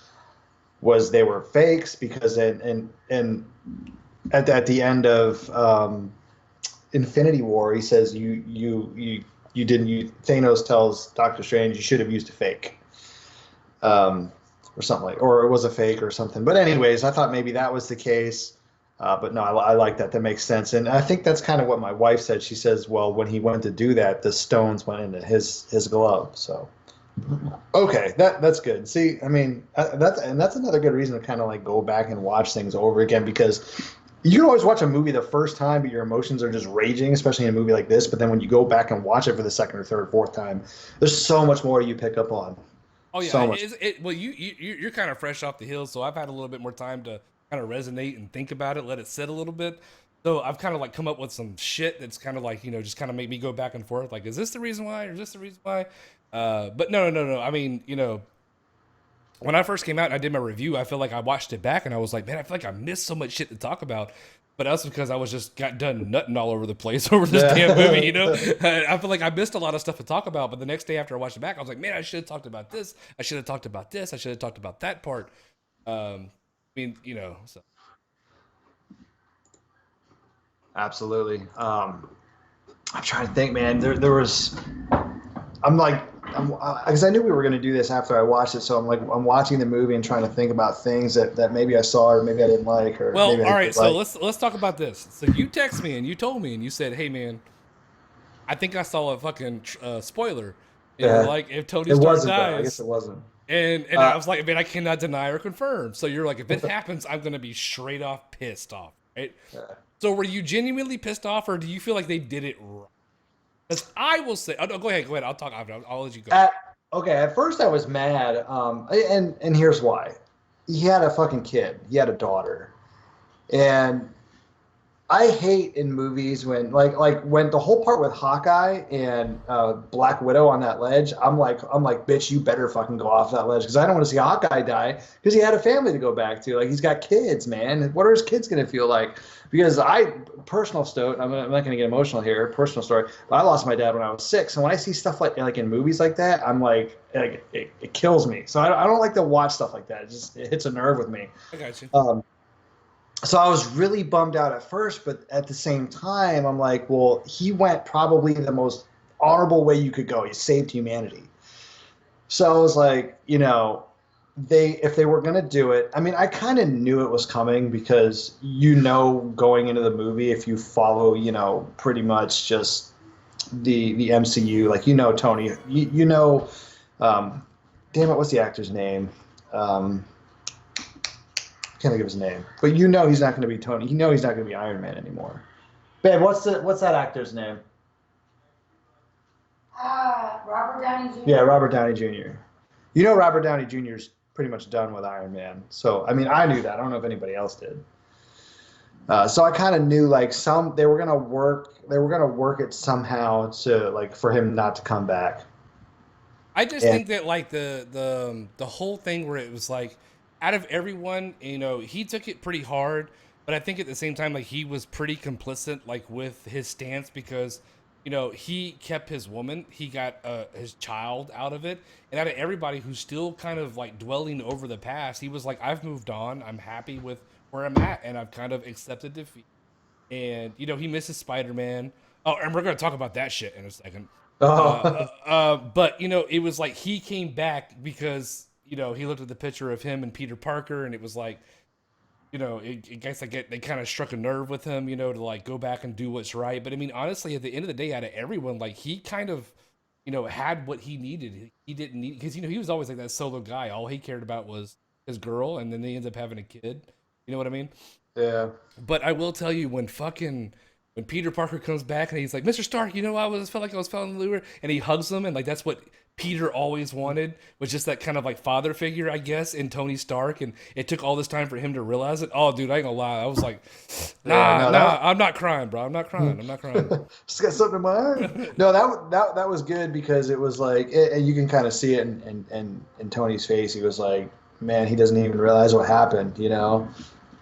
they were fakes because in at the end of Infinity War, he says you didn't use, Thanos tells Doctor Strange you should have used a fake. Or something like, or it was a fake or something. But anyways, I thought maybe that was the case. But no, I like that. That makes sense. And I think that's kind of what my wife said. She says, well, when he went to do that, the stones went into his glove. So, okay, that's good. See, I mean, that's another good reason to kind of like go back and watch things over again, because you can always watch a movie the first time, but your emotions are just raging, especially in a movie like this. But then when you go back and watch it for the second or third or fourth time, there's so much more you pick up on. Oh yeah, So much. well you're kind of fresh off the hills, so I've had a little bit more time to kind of resonate and think about it, let it sit a little bit. So I've kind of like come up with some shit that's kind of like, just kind of make me go back and forth. Like, is this the reason why, or is this the reason why? But no. I mean, when I first came out and I did my review, I feel like I watched it back and I was like, man, I feel like I missed so much shit to talk about. But that's because I was just got done nutting all over the place over this damn movie, I feel like I missed a lot of stuff to talk about. But the next day after I watched it back, I was like, man, I should have talked about this. I should have talked about this. I should have talked about that part. I mean, so. Absolutely. I'm trying to think, man. There was. I'm like, because I knew we were going to do this after I watched it, so I'm watching the movie and trying to think about things that maybe I saw or maybe I didn't like, or well, maybe all I right. did So like. let's talk about this. So you text me and you told me and you said, hey man, I think I saw a fucking spoiler. And you're like, if Tony It Stark wasn't though. I guess dies, it wasn't. and Uh, I was like, man, I cannot deny or confirm. So you're like, if it happens, I'm gonna be straight off pissed off, right? yeah. So were you genuinely pissed off, or do you feel like they did it wrong? Because I will say, oh, no, go ahead. I'll talk after. I'll let you go. Okay, at first I was mad, and here's why. He had a fucking kid. He had a daughter, and I hate in movies when like when the whole part with Hawkeye and Black Widow on that ledge. I'm like, bitch, you better fucking go off that ledge because I don't want to see Hawkeye die because he had a family to go back to. Like he's got kids, man. What are his kids gonna feel like? Because personal story. I'm not gonna get emotional here. Personal story. But I lost my dad when I was 6, and when I see stuff like in movies like that, I'm like it kills me. So I don't like to watch stuff like that. It hits a nerve with me. I got you. So I was really bummed out at first, but at the same time, I'm like, well, he went probably the most honorable way you could go. He saved humanity. So I was like, if they were going to do it, I mean, I kind of knew it was coming because, going into the movie, if you follow, pretty much just the MCU, like, Tony, damn it, what's the actor's name? Can't think of his name, but he's not going to be Tony. He's not going to be Iron Man anymore. Babe, what's that actor's name? Robert Downey Jr. Yeah, Robert Downey Jr. Robert Downey Jr. is pretty much done with Iron Man. So I mean, I knew that. I don't know if anybody else did. So I kind of knew like they were gonna work it somehow to like for him not to come back. I just think that like the whole thing where it was like, out of everyone, he took it pretty hard, but I think at the same time, like he was pretty complicit, like with his stance because, he kept his woman, he got his child out of it, and out of everybody who's still kind of like dwelling over the past, he was like, I've moved on, I'm happy with where I'm at, and I've kind of accepted defeat, and he misses Spider-Man. Oh, and we're gonna talk about that shit in a second. But it was like he came back because he looked at the picture of him and Peter Parker, and it was like, it guess they kind of struck a nerve with him, to like go back and do what's right. But I mean, honestly, at the end of the day, out of everyone, like he kind of, had what he needed. He didn't need because he was always like that solo guy. All he cared about was his girl, and then he ends up having a kid. You know what I mean? Yeah. But I will tell you, when fucking when Peter Parker comes back and he's like, Mr. Stark, I felt like I was falling in lure, and he hugs him, and like that's what Peter always wanted, was just that kind of like father figure, I guess, in Tony Stark, and it took all this time for him to realize it. Oh, dude, I ain't gonna lie, I was like, Yeah, no, I'm not crying, bro. I'm not crying. I'm not crying. just got something in my eye. No, that was good because it was like you can kind of see it in Tony's face. He was like, man, he doesn't even realize what happened.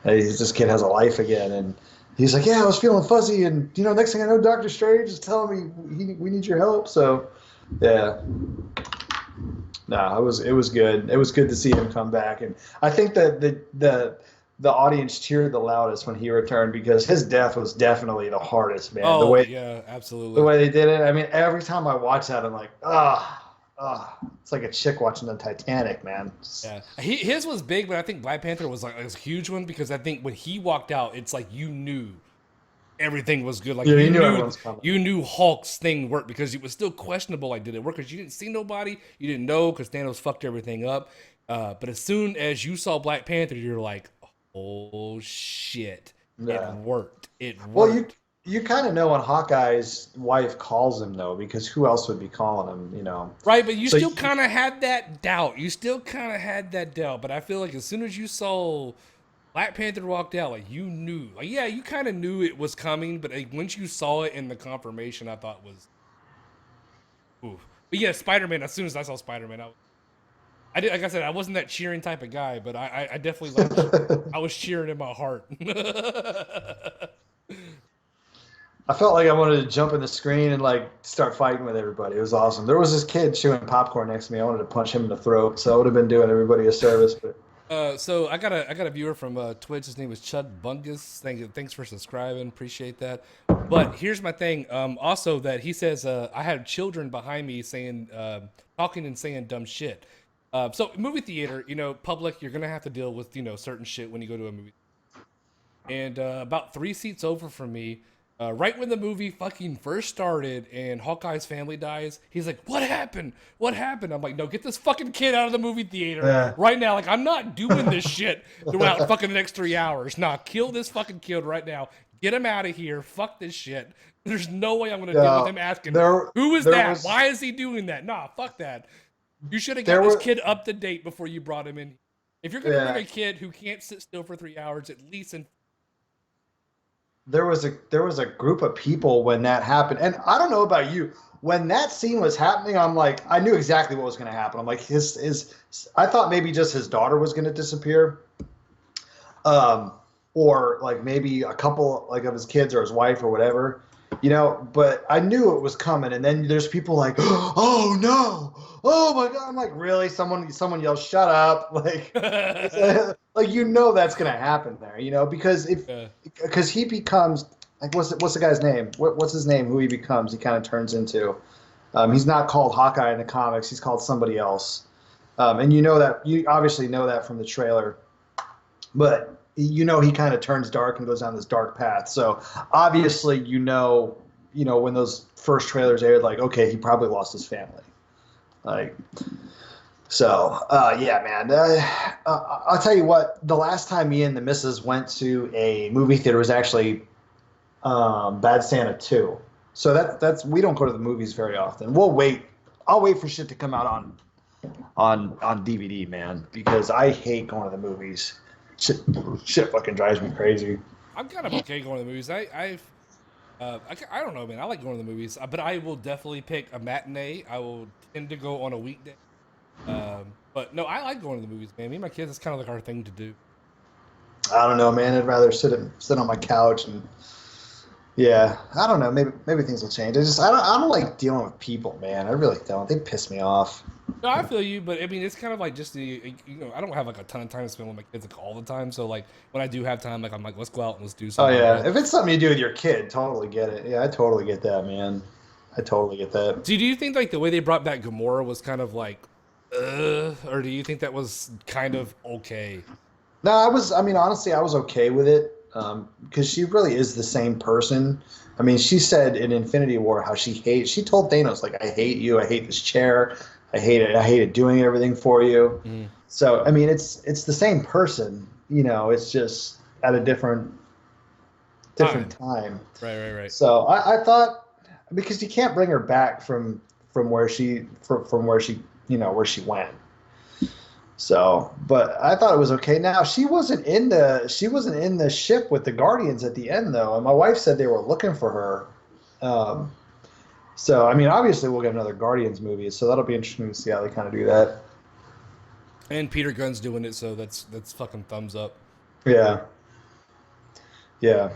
This kid has a life again, and he's like, yeah, I was feeling fuzzy, and next thing I know, Doctor Strange is telling me we need your help. So, yeah. No, it was good. It was good to see him come back, and I think that the audience cheered the loudest when he returned because his death was definitely the hardest, man. Oh, yeah, The absolutely. way they did it. I mean, every time I watch that, I'm like, it's like a chick watching the Titanic, man. Yeah, his was big, but I think Black Panther was like a huge one because I think when he walked out, it's like you knew everything was good. Like Yeah, you knew everyone's coming. you knew Hulk's thing worked because it was still questionable. Like, did it work? Because you didn't see nobody, you didn't know because Thanos fucked everything up. But as soon as you saw Black Panther, you're like, oh shit, Yeah. it worked. It Well, worked. you kind of know when Hawkeye's wife calls him though, because who else would be calling him? Right, but you So still kind of had that doubt. But I feel like as soon as you saw Black Panther walked out, like you knew, like yeah, you kind of knew it was coming, but like, once you saw it in the confirmation, I thought was, ooh. But yeah, Spider-Man. As soon as I saw Spider-Man, I did, like I said, I wasn't that cheering type of guy, but I definitely I was cheering in my heart. I felt like I wanted to jump in the screen and like start fighting with everybody. It was awesome. There was this kid chewing popcorn next to me. I wanted to punch him in the throat, so I would have been doing everybody a service. But So I got a viewer from Twitch. His name is Chud Bungus. Thanks for subscribing. Appreciate that. But here's my thing. Also that he says I had children behind me saying talking and saying dumb shit. So movie theater, public, you're gonna have to deal with certain shit when you go to a movie. And about 3 seats over from me, right when the movie fucking first started and Hawkeye's family dies, he's like, "What happened? What happened?" I'm like, "No, get this fucking kid out of the movie theater right now. Like, I'm not doing this shit throughout fucking the next 3 hours. Nah, kill this fucking kid right now. Get him out of here. Fuck this shit. There's no way I'm gonna deal with him asking, who is that? Why is he doing that? Nah, fuck that. You should have got this kid up to date before you brought him in. If you're gonna bring a kid who can't sit still for 3 hours, at least there was a group of people when that happened, and I don't know about you. When that scene was happening, I'm like, I knew exactly what was going to happen. I'm like, I thought maybe just his daughter was going to disappear, or like maybe a couple like of his kids or his wife or whatever, But I knew it was coming, and then there's people like, oh no, oh my god! I'm like, really? Someone yells, shut up! Like, like that's gonna happen there, because because he becomes like what's the guy's name? What's his name? Who he becomes? He kind of turns into. He's not called Hawkeye in the comics. He's called somebody else, and you obviously know that from the trailer, but he kind of turns dark and goes down this dark path. So obviously, when those first trailers aired, like, okay, he probably lost his family. Like, so, yeah, man. I'll tell you what, the last time me and the missus went to a movie theater was actually Bad Santa 2. So that's we don't go to the movies very often. We'll wait. I'll wait for shit to come out on DVD, man, because I hate going to the movies. Shit fucking drives me crazy. I'm kind of okay going to the movies. I don't know, man. I like going to the movies, but I will definitely pick a matinee. I will tend to go on a weekday. But no, I like going to the movies, man. Me and my kids, it's kind of like our thing to do. I don't know, man. I'd rather sit on my couch and yeah. I don't know. Maybe things will change. I don't like dealing with people, man. I really don't. They piss me off. No, I feel you, but I mean, it's kind of like just I don't have like a ton of time to spend with my kids like all the time. So like when I do have time, like I'm like, let's go out and let's do something. Oh yeah, if it's something you do with your kid, totally get it. Yeah, I totally get that, man. I totally get that. Do you think like the way they brought back Gamora was kind of like, or do you think that was kind of okay? No, honestly, I was okay with it because she really is the same person. I mean, she said in Infinity War how she told Thanos, like, I hate you, I hate this chair, I hated doing everything for you. Mm. So, I mean, it's the same person, it's just at a different different time. Right. So I thought because you can't bring her back from where from where she where she went. So, but I thought it was okay. Now she wasn't in the ship with the Guardians at the end though, and my wife said they were looking for her. Um, so I mean, obviously we'll get another Guardians movie, so that'll be interesting to see how they kind of do that. And Peter Gunn's doing it, so that's fucking thumbs up. Yeah, yeah.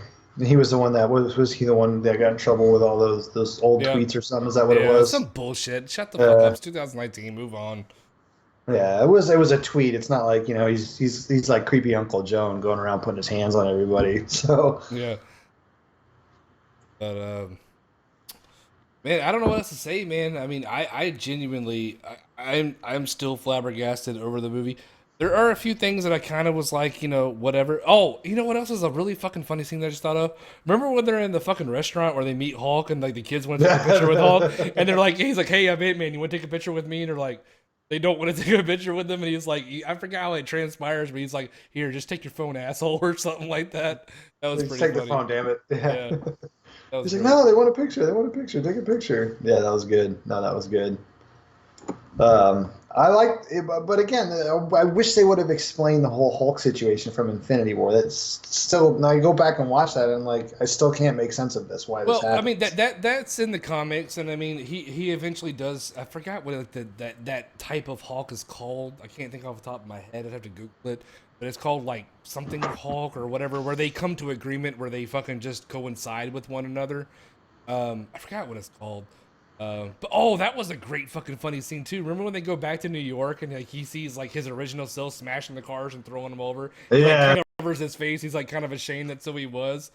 He was the one that was he the one that got in trouble with all those old Yeah, tweets or something? Is that what it yeah, was? some bullshit. Shut the fuck up. Uh, It's 2019. Move on. yeah, it was a tweet. It's not like he's like creepy Uncle Joan going around putting his hands on everybody. So Yeah, but man, I don't know what else to say, man. I mean, I genuinely, I'm still flabbergasted over the movie. There are a few things that I kind of was like, whatever. Oh, you know what else is a really fucking funny scene that I just thought of? Remember when they're in the fucking restaurant where they meet Hulk and like the kids want to take a picture with Hulk, and they're like, he's like, hey, I'm Ant-Man, you want to take a picture with me? And they're like, they don't want to take a picture with them, and he's like, I forgot how it transpires, but he's like, here, just take your phone, asshole, or something like that. That was just pretty take the funny. phone, damn it. Yeah. Yeah, that was He's like, great. no, they want a picture. They want a picture. Take a picture. Yeah, that was good. No, that was good. I like, but again, I wish they would have explained the whole Hulk situation from Infinity War. That's still now you go back and watch that, and like I still can't make sense of this. Why this Well, I mean happens? that's in the comics, and I mean he eventually does. I forgot what that type of Hulk is called. I can't think off the top of my head. I'd have to Google it, but it's called like something Hulk or whatever, where they come to agreement where they fucking just coincide with one another. I forgot what it's called. But oh, that was a great fucking funny scene too. Remember when they go back to New York and like he sees like his original self smashing the cars and throwing them over. He like Yeah. kind of covers his face. He's like kind of ashamed that's who he was.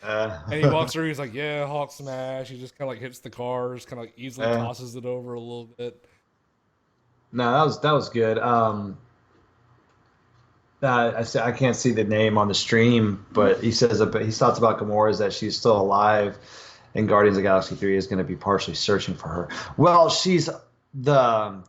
And he Uh, walks through. He's like, "Yeah, Hawk smash." He just kind of like hits the cars, kind of like easily uh, tosses it over a little bit. no, that was good. I can't see the name on the stream, but he says that he talks about Gamora is that she's still alive, and Guardians of the Galaxy 3 is going to be partially searching for her. Well, she's the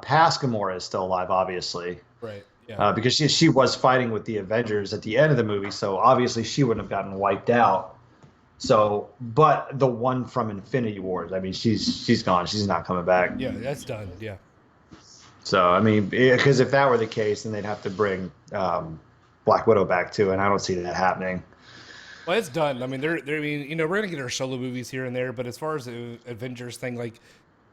past Gamora is still alive, obviously, Right. Yeah. because she was fighting with the Avengers at the end of the movie, so obviously she wouldn't have gotten wiped out. So, but the one from Infinity Wars, I mean, she's gone. She's not coming back. Yeah. That's done. Yeah. So, I mean, because if that were the case, then they'd have to bring Black Widow back too, and I don't see that happening. Well, it's done. I mean, I mean, we're gonna get our solo movies here and there, but as far as the Avengers thing, like,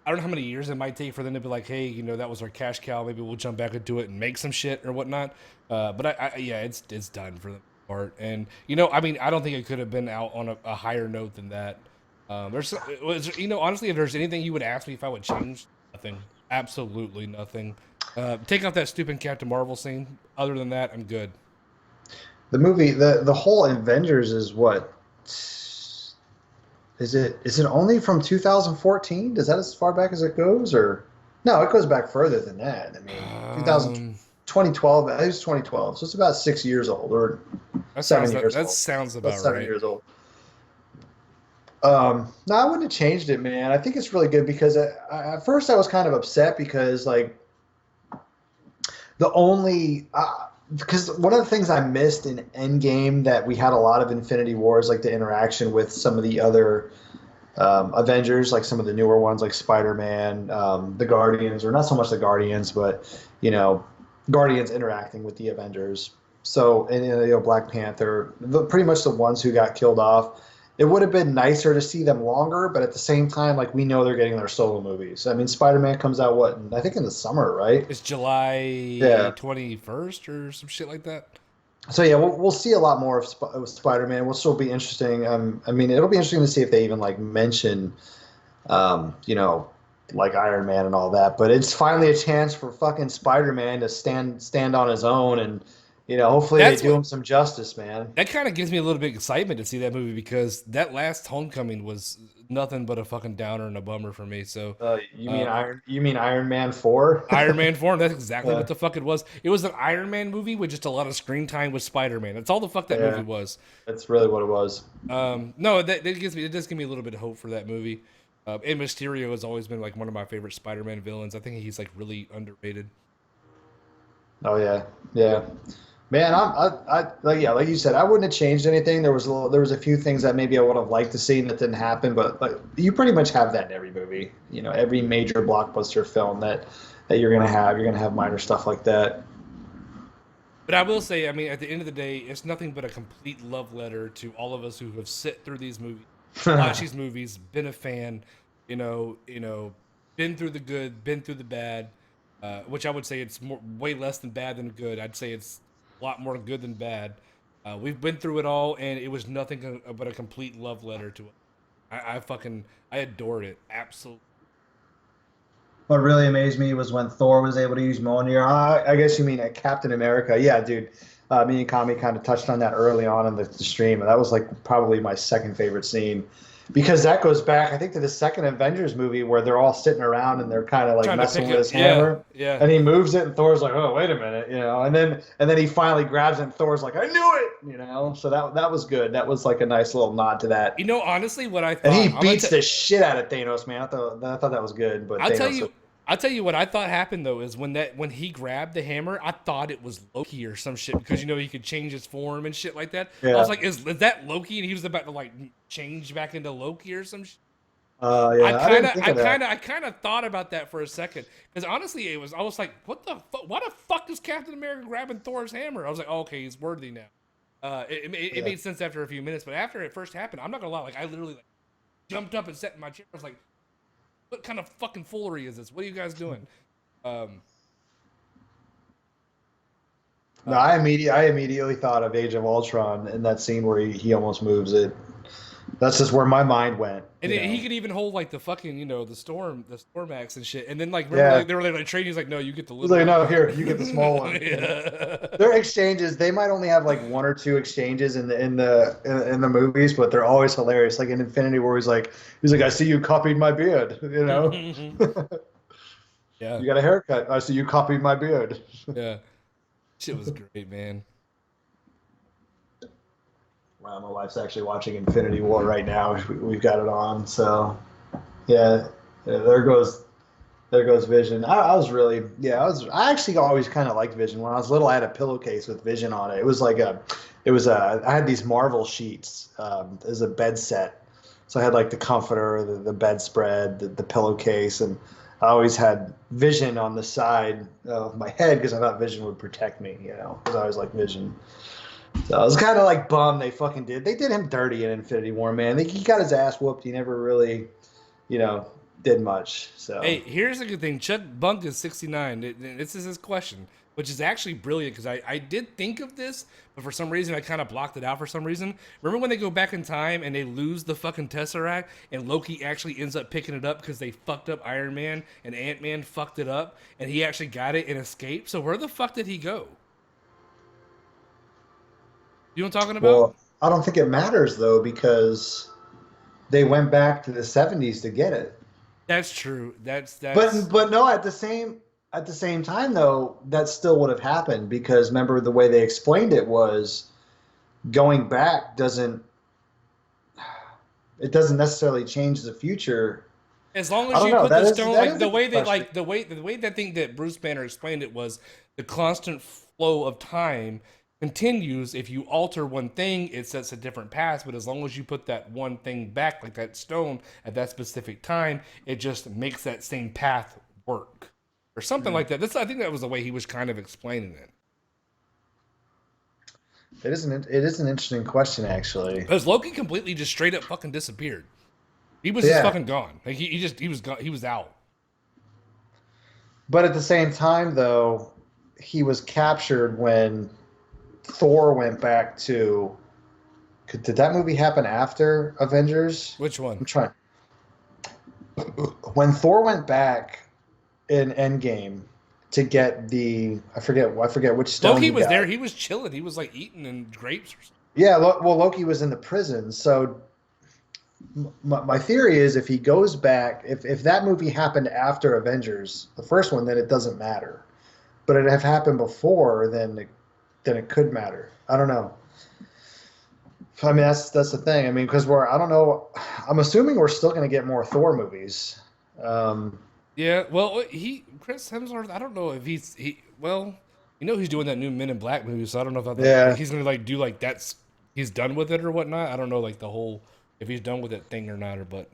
I don't know how many years it might take for them to be like, hey, that was our cash cow. Maybe we'll jump back into it and make some shit or whatnot. But yeah, it's done for the most part. And I mean, I don't think it could have been out on a higher note than that. Honestly, if there's anything you would ask me if I would change, nothing, absolutely nothing. Take out that stupid Captain Marvel scene. Other than that, I'm good. The movie, the whole Avengers is what is it only from 2014? Does that as far back as it goes, or no? It goes back further than that. I mean, 2000, Um, 2012. It was 2012, so it's about 6 years old or that seven sounds years that old. sounds About about seven right. years old. No, I wouldn't have changed it, man. I think it's really good because at first I was kind of upset because like the only because one of the things I missed in Endgame that we had a lot of Infinity Wars, like the interaction with some of the other Avengers, like some of the newer ones, like Spider-Man, the Guardians, or not so much the Guardians, but you know, Guardians interacting with the Avengers. So, and Black Panther, pretty much the ones who got killed off. It would have been nicer to see them longer, but at the same time, like we know they're getting their solo movies. I mean, Spider-Man comes out I think in the summer, right? It's July Yeah. 21st or some shit like that. So yeah, we'll see a lot more of Spider-Man. Will still be interesting. I mean, it'll be interesting to see if they even like mention, you know, like Iron Man and all that. But it's finally a chance for fucking Spider-Man to stand on his own, and hopefully they That's do what him some justice, man. that kind of gives me a little bit of excitement to see that movie because that last Homecoming was nothing but a fucking downer and a bummer for me. So, You mean uh, Iron Man 4? Iron Man 4, that's exactly what uh, the fuck it was. It was an Iron Man movie with just a lot of screen time with Spider Man. That's all the fuck that movie yeah, was. that's really what it was. No, it does give me a little bit of hope for that movie. And Mysterio has always been like one of my favorite Spider Man villains. I think he's like really underrated. Oh yeah, yeah. Man, like you said, I wouldn't have changed anything. There was a few things that maybe I would have liked to see that didn't happen, but like you pretty much have that in every movie. You know, every major blockbuster film that you're gonna have minor stuff like that. But I will say, I mean, at the end of the day, it's nothing but a complete love letter to all of us who have sit through these movies, watched these movies, been a fan, been through the good, been through the bad. Which I would say it's way less than bad than good. I'd say it's a lot more good than bad. We've been through it all, and it was nothing but a complete love letter to it. I adored it, absolutely. What really amazed me was when Thor was able to use Mjolnir. I guess you mean at Captain America. Yeah, dude. Me and Kami kind of touched on that early on in the stream, and that was like probably my second favorite scene because that goes back, I think, to the second Avengers movie where they're all sitting around and they're kind of like Trying to messing pick with it, his yeah, hammer, yeah. and he moves it, and Thor's like, "Oh, wait a minute," you know, and then he finally grabs it, and Thor's like, "I knew it," you know. So that was good. That was like a nice little nod to that. Honestly, what I And he thought, beats the shit out of Thanos, man. I thought that was good, but I'll tell Thanos. you, I'll tell you what I thought happened though is when he grabbed the hammer, I thought it was Loki or some shit because he could change his form and shit like that. I Yeah. was like, is that Loki? And he was about to like change back into Loki or some shit. Yeah, I didn't think of that. I kind of thought about that for a second because honestly, I was like, what the fuck? Why the fuck is Captain America grabbing Thor's hammer? I was like, oh, okay, he's worthy now. It Yeah. made sense after a few minutes, but after it first happened, I'm not gonna lie, like I literally like jumped up and sat in my chair. I was like, what kind of fucking foolery is this? What are you guys doing? Um, No, I immediately thought of Age of Ultron in that scene where he almost moves it. That's just where my mind went. and You he know. could even hold like the fucking the storm axe and shit. And then like remember Yeah. like, they were like trading. He's like, no, you get the He's little like, one. no, here, you get the small one. Yeah. Their exchanges, they might only have like one or two exchanges in the movies, but they're always hilarious. Like in Infinity War, he's like, I see you copied my beard. You know, Yeah, you got a haircut. I see you copied my beard. yeah. Shit was great, man. Wow, my wife's actually watching Infinity War right now. We've got it on, so yeah, yeah, there goes Vision. I was really, yeah, I actually always kind of liked Vision. When I was little, I had a pillowcase with Vision on it. I had these Marvel sheets as a bed set. So I had like the comforter, the bedspread, the pillowcase, and I always had Vision on the side of my head because I thought Vision would protect me, you know, because I always like Vision. So I was kind of like bummed they fucking did. They did him dirty in Infinity War, man. He got his ass whooped. He never really, you know, did much. So Hey, here's a good thing. Chuck Bunk is 69. This is his question, which is actually brilliant because I did think of this, but for some reason I kind of blocked it out for some reason. Remember when they go back in time and they lose the fucking Tesseract and Loki actually ends up picking it up because they fucked up Iron Man and Ant-Man fucked it up and he actually got it and escaped? So where the fuck did he go? You know what I'm talking about? well, I don't think it matters though because they went back to the 70s to get it. That's true. That's But no, at the same time though, that still would have happened because remember the way they explained it was going back doesn't necessarily change the future. as long I as don't you know. put the stone, That like is a the good way that, question. like the way that thing that Bruce Banner explained it was the constant flow of time continues. If you alter one thing, it sets a different path. But as long as you put that one thing back, like that stone, at that specific time, it just makes that same path work, or something Hmm. like that. That's I think that was the way he was kind of explaining it. It is an interesting question actually. Because Loki completely just straight up fucking disappeared. He was just Yeah. fucking gone. Like he was gone. He was out. But at the same time though, he was captured when Thor went back to. Did that movie happen after Avengers? Which one? I'm trying. When Thor went back in Endgame to get I forget which stone Loki he was there. got. He was chilling. He was like eating and grapes or something. Yeah, well, Loki was in the prison. So my theory is if he goes back, if that movie happened after Avengers, the first one, then it doesn't matter. But it have happened before, then it could matter. I don't know. I mean, that's the thing. I mean, because I don't know. I'm assuming we're still going to get more Thor movies. Um, Yeah, well, Chris Hemsworth. I don't know if well. You know he's doing that new Men in Black movie, so I don't know if I Yeah. like he's gonna like do like that's he's done with it or whatnot. I don't know like the whole if he's done with that thing or not, or but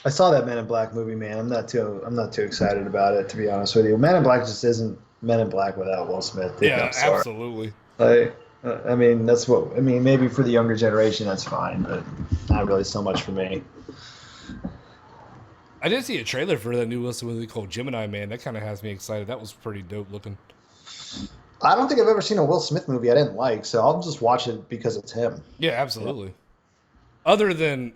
I saw that Men in Black movie, man. I'm not too excited about it, to be honest with you. Men in Black just isn't Men in Black without Will Smith, dude. yeah, I'm sorry. absolutely. Like, I mean, that's what I mean. Maybe for the younger generation, that's fine, but not really so much for me. I did see a trailer for that new Will Smith movie called Gemini Man. That kind of has me excited. That was pretty dope looking. I don't think I've ever seen a Will Smith movie I didn't like, so I'll just watch it because it's him. Yeah, You know? absolutely. Other than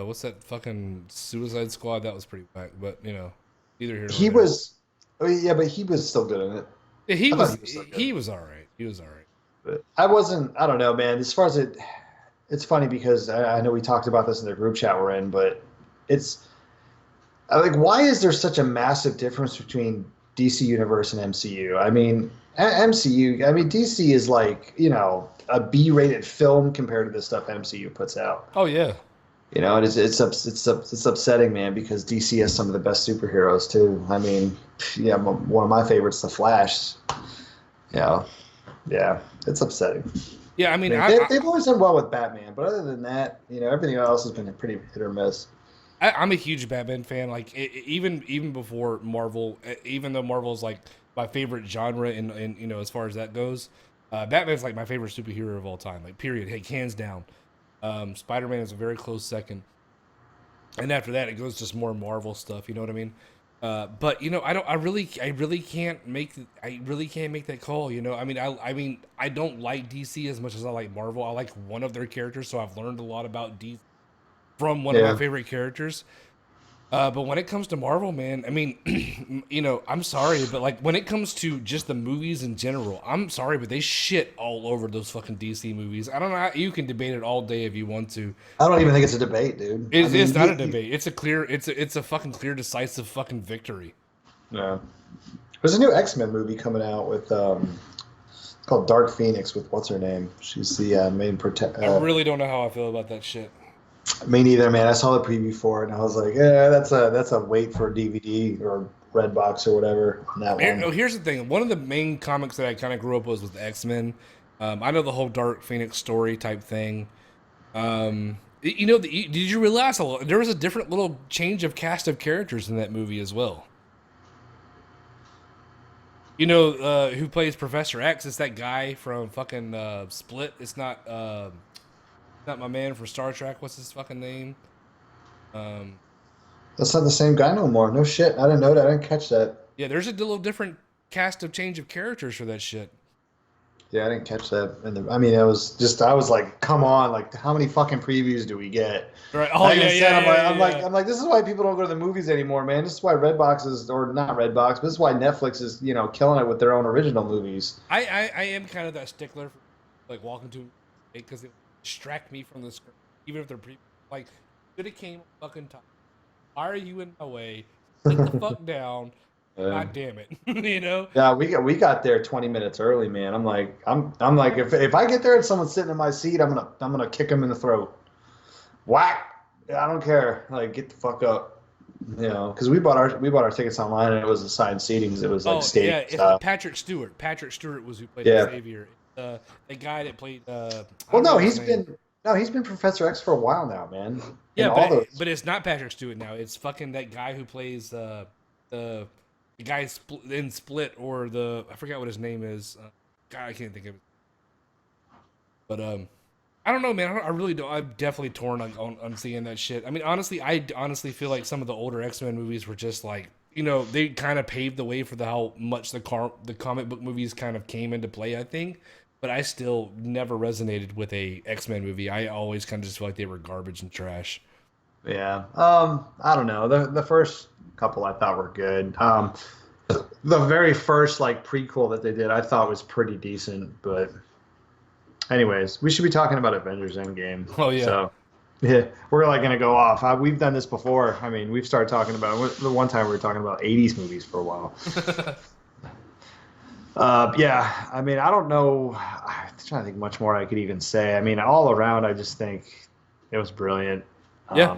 what's that fucking Suicide Squad? That was pretty whack. But you know, either here nor He there. was, oh, yeah, but he was still good in it. Yeah, I thought he was still good. he was all right. He was all right. But I wasn't. I don't know, man. As far as it's funny because I know we talked about this in the group chat we're in, but it's like, why is there such a massive difference between DC Universe and MCU? I mean, MCU. I mean, DC is like, a B-rated film compared to the stuff MCU puts out. Oh yeah. And it's upsetting, man, because DC has some of the best superheroes too. I mean, yeah, one of my favorites, The Flash. Yeah, yeah, it's upsetting. Yeah, I mean, They've always done well with Batman, but other than that, everything else has been a pretty hit or miss. I'm a huge Batman fan. Like even before Marvel, even though Marvel's like my favorite genre, and you know as far as that goes, Batman's like my favorite superhero of all time. Like period, hey, hands down. Spider Man is a very close second, and after that it goes just more Marvel stuff. You know what I mean? But you know, I really can't make that call. You know, I mean, I don't like DC as much as I like Marvel. I like one of their characters, so I've learned a lot about DC from one of my Yeah. favorite characters. But when it comes to Marvel, man, I mean, you know, I'm sorry, but like when it comes to just the movies in general, I'm sorry, but they shit all over those fucking DC movies. I don't know how you can debate it all day if you want to. I don't even think it's a debate, dude. I mean, It's not a debate. It's a clear. It's a fucking clear, decisive fucking victory. yeah. There's a new X-Men movie coming out with it's called Dark Phoenix with what's her name? She's the main I really don't know how I feel about that shit. Me neither, man. I saw the preview for it and I was like, yeah, that's a wait for DVD or Redbox or whatever on that No, one. here's the thing. One of the main comics that I kind of grew up with was the X Men. I know the whole Dark Phoenix story type thing. You know, did you realize there was a different little change of cast of characters in that movie as well? You know, who plays Professor X? It's that guy from fucking Split. It's not my man from Star Trek. What's his fucking name? Um, That's not the same guy no more. No shit. I didn't know that. I didn't catch that. yeah, there's a little different cast of change of characters for that shit. Yeah, I didn't catch that. I mean, I was like, come on, like, how many fucking previews do we get? Right? Oh Like I yeah, said, yeah, yeah, yeah, yeah. I'm like, this is why people don't go to the movies anymore, man. This is why Redbox is, or not Redbox, but this is why Netflix is, killing it with their own original movies. I am kind of that stickler for like walking to because it distract me from the screen, even if they're like should have came fucking time. Why are you in my way? Sit the fuck down. Uh, God damn it. You know? yeah, we got there 20 minutes early, man. I'm like, if I get there and someone's sitting in my seat, I'm gonna kick him in the throat. Whack! I don't care. Like, get the fuck up. Because we bought our tickets online and it was assigned seatings. It was like Oh yeah, stadium it's stuff. Patrick Stewart. Patrick Stewart was who played Yeah. Xavier. The guy that played I Well, don't know no, his name. he's been Professor X for a while now, man. Yeah, And all those. but it's not Patrick Stewart now. It's fucking that guy who plays the guy in Split or the I forgot what his name is. God, I can't think of it. But I don't know, man. I really don't. I'm definitely torn on seeing that shit. I mean, honestly, I honestly feel like some of the older X Men movies were just like, you know, they kind of paved the way for how much the comic book movies kind of came into play. I think, but I still never resonated with a X Men movie. I always kind of just feel like they were garbage and trash. Yeah. I don't know. The first couple I thought were good. The very first like prequel that they did, I thought was pretty decent. But anyways, we should be talking about Avengers Endgame. Oh yeah. So yeah, we're like gonna go off. We've done this before. I mean, we've started talking about the one time we were talking about '80s movies for a while. Yeah, I mean, I don't know. I'm trying to think much more I could even say. I mean, all around, I just think it was brilliant. Yeah.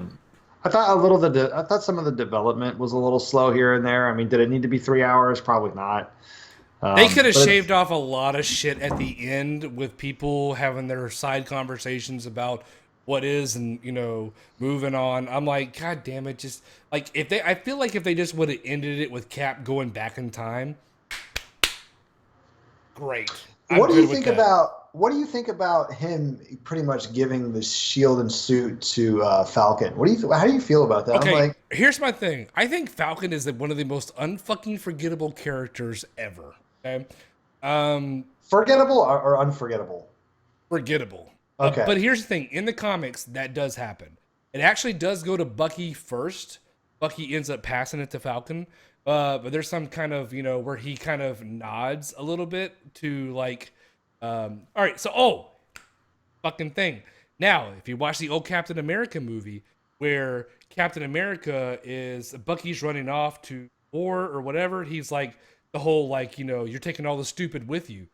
I thought I thought some of the development was a little slow here and there. I mean, did it need to be 3 hours? Probably not. They could have But shaved off a lot of shit at the end with people having their side conversations about what is and moving on. I'm like, God damn it! Just like I feel like if they just would have ended it with Cap going back in time, great. I'm good with that. what do you think about him pretty much giving the shield and suit to Falcon? How do you feel about that? I'm Okay, like, here's my thing. I think Falcon is one of the most unfucking forgettable characters ever. Okay, um, forgettable or unforgettable? forgettable. But Okay. here's the thing: in the comics, that does happen. It actually does go to Bucky first. Bucky ends up passing it to Falcon. But there's some kind of where he kind of nods a little bit to like, all right. So fucking thing. Now, if you watch the old Captain America movie, where Captain America is Bucky's running off to war or whatever, he's like the whole like you're taking all the stupid with you.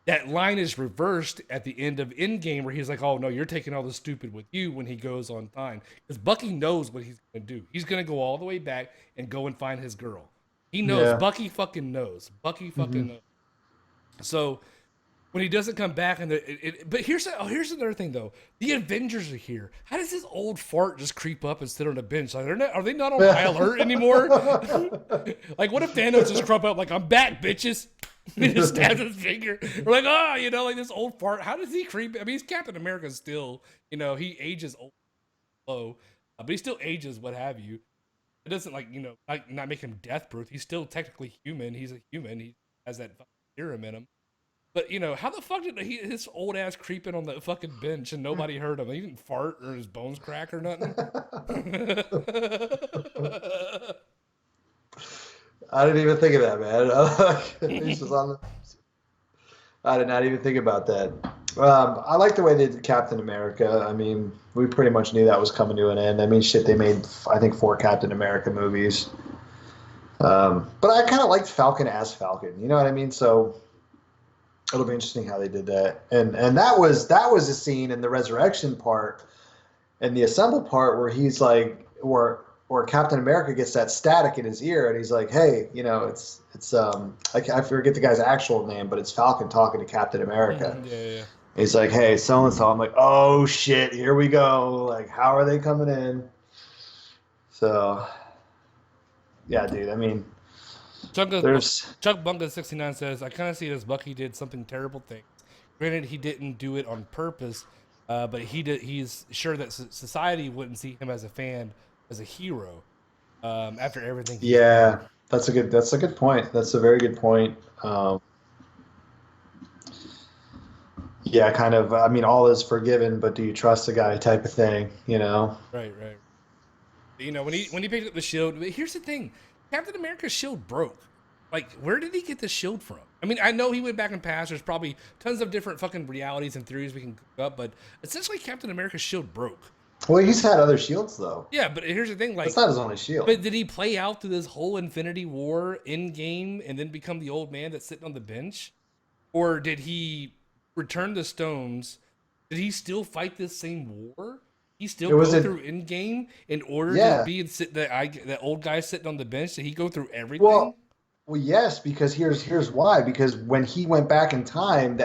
That line is reversed at the end of Endgame, where he's like, "Oh no, you're taking all the stupid with you." When he goes on time, because Bucky knows what he's gonna do. He's gonna go all the way back and go and find his girl. He knows. Yeah. Bucky fucking knows. Bucky fucking knows. So when he doesn't come back, but here's another thing though. The Avengers are here. How does this old fart just creep up and sit on a bench? Like, are they not on high alert anymore? Like, what if Thanos just crop up like, "I'm back, bitches"? He just stabs his finger. We're like, like this old fart. How does he creep? I mean, he's Captain America still. He ages low, but he still ages what have you. It doesn't not make him death proof. He's still technically human. He's a human. He has that serum in him. But how the fuck did his old ass creeping on the fucking bench and nobody heard him? He didn't fart or his bones crack or nothing. I didn't even think of that, man. He's just on the, I did not even think about that. I like the way they did Captain America. I mean, we pretty much knew that was coming to an end. I mean, shit, they made, I think, 4 Captain America movies. But I kind of liked Falcon as Falcon. You know what I mean? So it'll be interesting how they did that. And that was a scene in the resurrection part and the assemble part where he's like, where Captain America gets that static in his ear and he's like, "Hey, it's I forget the guy's actual name, but it's Falcon talking to Captain America." Yeah. He's like, "Hey, so and so." I'm like, "Oh shit, here we go. Like, how are they coming in?" So, yeah, dude. I mean, Chuck there's Bunga 69 says, "I kind of see it as Bucky did something terrible things. Granted, he didn't do it on purpose, but he's sure that society wouldn't see him as as a hero, after everything." yeah. That's a good point. That's a very good point. Yeah, kind of. I mean, all is forgiven, but do you trust the guy? Type of thing. Right. When he picked up the shield, but here's the thing: Captain America's shield broke. Like, where did he get the shield from? I mean, I know he went back in past. There's probably tons of different fucking realities and theories we can cook up, but essentially, Captain America's shield broke. Well, he's had other shields though. Yeah, but here's the thing: like, That's not his only shield. but did he play out through this whole Infinity War in game and then become the old man that's sitting on the bench, or did he return the stones? Did he still fight this same war? He still It was go a- through in game in order Yeah. to be that old guy sitting on the bench. Did he go through everything? Well, yes, because here's why. Because when he went back in time,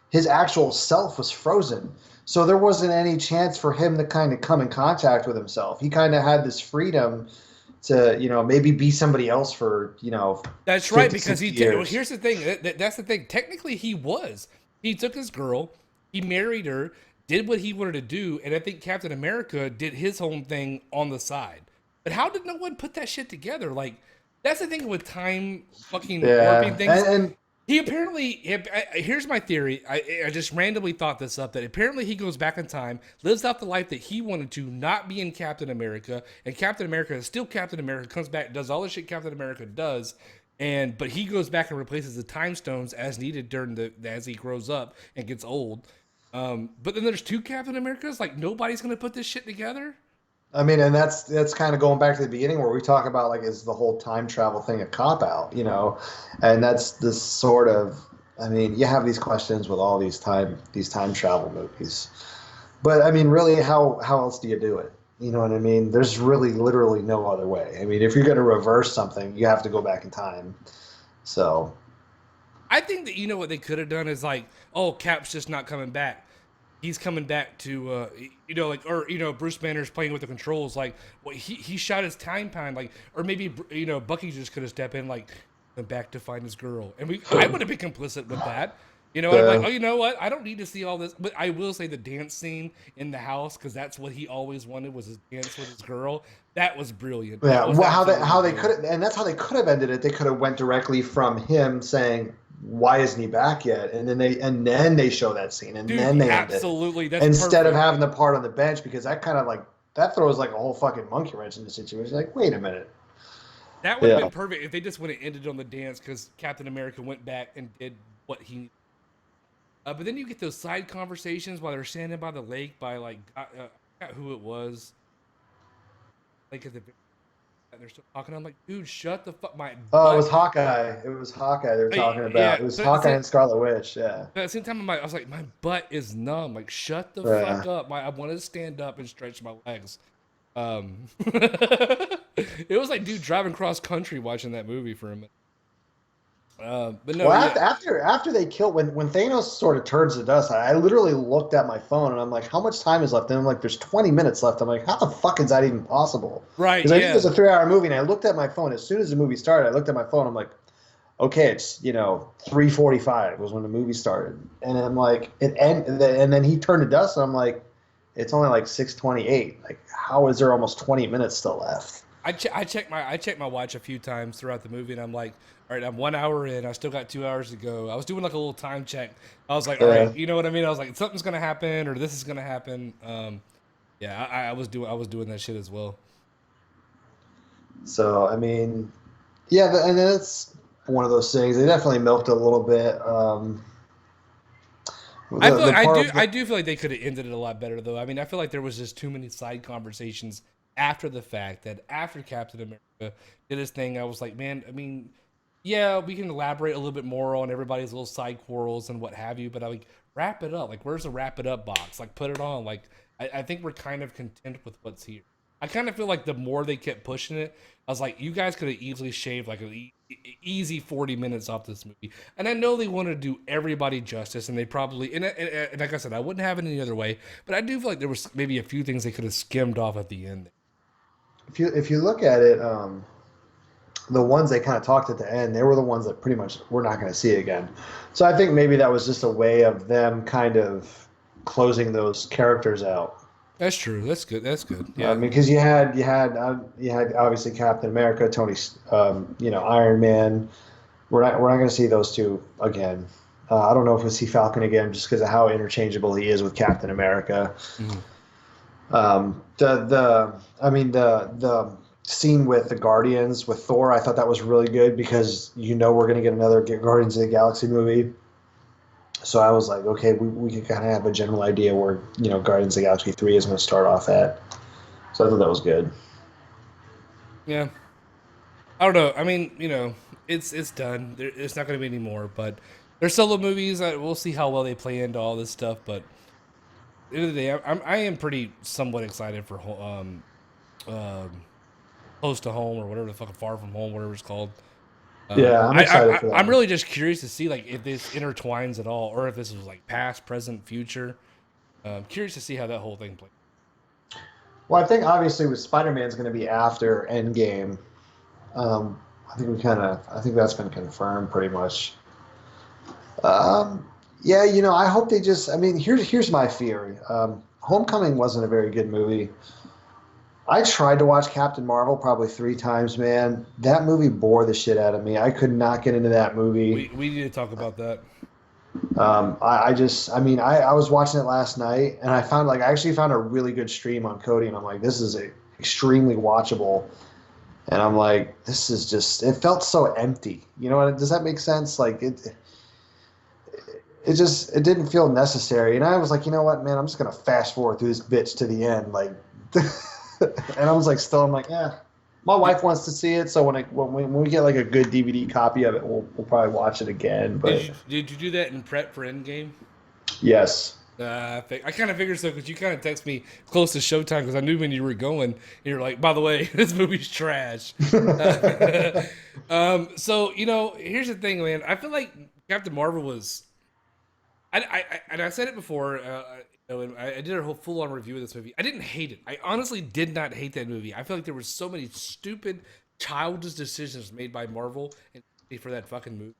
his actual self was frozen. So there wasn't any chance for him to kind of come in contact with himself. He kind of had this freedom to, maybe be somebody else for, That's right, 50, because 60 years. here's the thing. That's the thing. Technically, he was. He took his girl, he married her, did what he wanted to do, and I think Captain America did his own thing on the side. But how did no one put that shit together? Like, that's the thing with time fucking warping things. And He apparently, here's my theory. I just randomly thought this up, that apparently he goes back in time, lives out the life that he wanted to, not being Captain America, and Captain America is still Captain America, comes back, does all the shit Captain America does, but he goes back and replaces the time stones as needed as he grows up and gets old. But then there's 2 Captain Americas. Like, nobody's gonna put this shit together. I mean, and that's kind of going back to the beginning where we talk about, like, is the whole time travel thing a cop out, and that's this sort of, I mean, you have these questions with all these time travel movies, but I mean, really, how else do you do it? You know what I mean? There's really literally no other way. I mean, if you're going to reverse something, you have to go back in time. So I think that what they could have done is like, oh, Cap's just not coming back. He's coming back to like, or Bruce Banner's playing with the controls. Like, well, he shot his time pine, like, or maybe Bucky just could have stepped in, like, went back to find his girl, and I would have been complicit with that. I'm like, Yeah. oh, you know what? I don't need to see all this, but I will say the dance scene in the house, because that's what he always wanted, was his dance with his girl. That was brilliant. That Yeah, was well, absolutely how they brilliant. could, and that's how they could have ended it. They could have went directly from him saying, "Why isn't he back yet?" And then they show that scene, and Dude, then they end it absolutely, that's instead of perfect. having the part on the bench, because that kind of like that throws like a whole fucking monkey wrench in the situation. Like, wait a minute. That would have Yeah, been perfect if they just would have ended on the dance because Captain America went back and did what he. But then you get those side conversations while they're standing by the lake by like I forgot who it was, like at the and they're still talking. I'm like, dude, shut the fuck my oh, it butt. was Hawkeye. It was Hawkeye they were talking Yeah, about. It was but at the Hawkeye same, and Scarlet Witch. Yeah, but at the same time, I was like, my butt is numb. Like, shut the fuck yeah. up. I want to stand up and stretch my legs. It was like, dude, driving cross country watching that movie for a minute. But no, Well, yeah, after they kill when Thanos sort of turns to dust, I literally looked at my phone and I'm like, how much time is left? And I'm like, there's 20 minutes left. I'm like, how the fuck is that even possible? right, Because I knew it was yeah. a 3 hour movie, and I looked at my phone as soon as the movie started. I looked at my phone. I'm like, okay, it's 3:45 was when the movie started, and I'm like, and then he turned to dust, and I'm like, it's only like 6:28. Like, how is there almost 20 minutes still left? I checked my watch a few times throughout the movie, and I'm like, all right, I'm 1 hour in. I still got 2 hours to go. I was doing like a little time check. I was like, all right, Yeah. you know what I mean? I was like, something's gonna happen, or this is gonna happen. Yeah, I was doing that shit as well. So I mean, yeah, and then it's one of those things. They definitely milked it a little bit. The part I do feel like they could have ended it a lot better though. I mean, I feel like there was just too many side conversations after the fact that after Captain America did his thing, I was like, man, I mean, yeah, we can elaborate a little bit more on everybody's little side quarrels and what have you, but I like wrap it up. Like, where's the wrap it up box? Like, put it on. Like, I think we're kind of content with what's here. I kind of feel like the more they kept pushing it, I was like, you guys could have easily shaved like an easy 40 minutes off this movie. And I know they want to do everybody justice, and they probably, and like I said, I wouldn't have it any other way, but I do feel like there was maybe a few things they could have skimmed off at the end. if you look at it, the ones they kind of talked at the end, they were the ones that pretty much we're not going to see again. So I think maybe that was just a way of them kind of closing those characters out. That's true. That's good. That's good. I Yeah. mean, because you had obviously Captain America, Tony, Iron Man. We're not going to see those two again. I don't know if we'll see Falcon again, just because of how interchangeable he is with Captain America. Mhm. The scene with the Guardians with Thor, I thought that was really good because we're going to get another Guardians of the Galaxy movie. So I was like, okay, we can kind of have a general idea where Guardians of the Galaxy 3 is going to start off at. So I thought that was good. Yeah. I don't know. I mean, it's done. It's not going to be any more. But there's solo movies. We'll see how well they play into all this stuff. But at the end of the day, I am pretty somewhat excited for um, close to home or whatever the fuck, far from home, whatever it's called. Yeah, I'm excited for that I'm one. really just curious to see like if this intertwines at all, or if this was like past, present, future. Curious to see how that whole thing plays. Well, I think obviously with Spider-Man's going to be after Endgame. Um, I think that's been confirmed pretty much. Yeah, I hope they just. I mean, here's my theory. Homecoming wasn't a very good movie. I tried to watch Captain Marvel probably 3 times, man. That movie bore the shit out of me. I could not get into that movie. We need to talk about that. I was watching it last night, and I actually found a really good stream on Cody, and I'm like, this is extremely watchable. And I'm like, this is just. It felt so empty. Does that make sense? Like it didn't feel necessary. And I was like, you know what, man, I'm just gonna fast forward through this bitch to the end, like. And I was like, still, I'm like, yeah. My wife wants to see it, so when we get like a good DVD copy of it, we'll probably watch it again. But Did you do that in prep for Endgame? yes, I kind of figured so because you kind of text me close to showtime because I knew when you were going. And you're like, by the way, this movie's trash. So here's the thing, man. I feel like Captain Marvel was. And I said it before. And I did a whole full on review of this movie. I didn't hate it. I honestly did not hate that movie. I feel like there were so many stupid, childish decisions made by Marvel and for that fucking movie.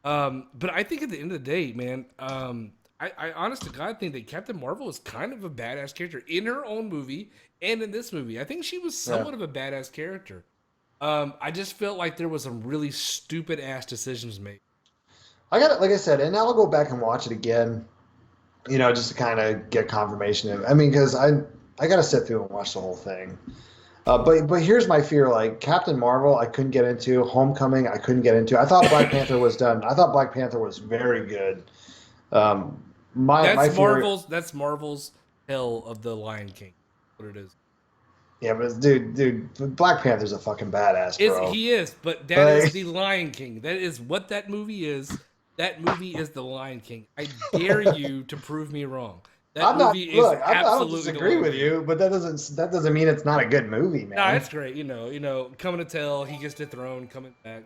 But I think at the end of the day, man, I honest to God think that Captain Marvel is kind of a badass character in her own movie and in this movie. I think she was Yeah. somewhat of a badass character. I just felt like there was some really stupid ass decisions made. I got it, like I said, and I'll go back and watch it again. Just to kind of get confirmation of. I mean, because I got to sit through and watch the whole thing. But here's my fear: like Captain Marvel, I couldn't get into. Homecoming, I couldn't get into. I thought Black Panther was done. I thought Black Panther was very good. My fear. That's Marvel's Hell of the Lion King. What it is. Yeah, but dude, Black Panther's a fucking badass, Is bro. he is, but that is Like, the Lion King. That is what that movie is. That movie is the Lion King. I dare you to prove me wrong. That I'm not. movie is Look, I don't absolutely the disagree Lion with King. you, but that doesn't mean it's not a good movie, No, man. it's great. Coming to tell, he gets dethroned, coming back.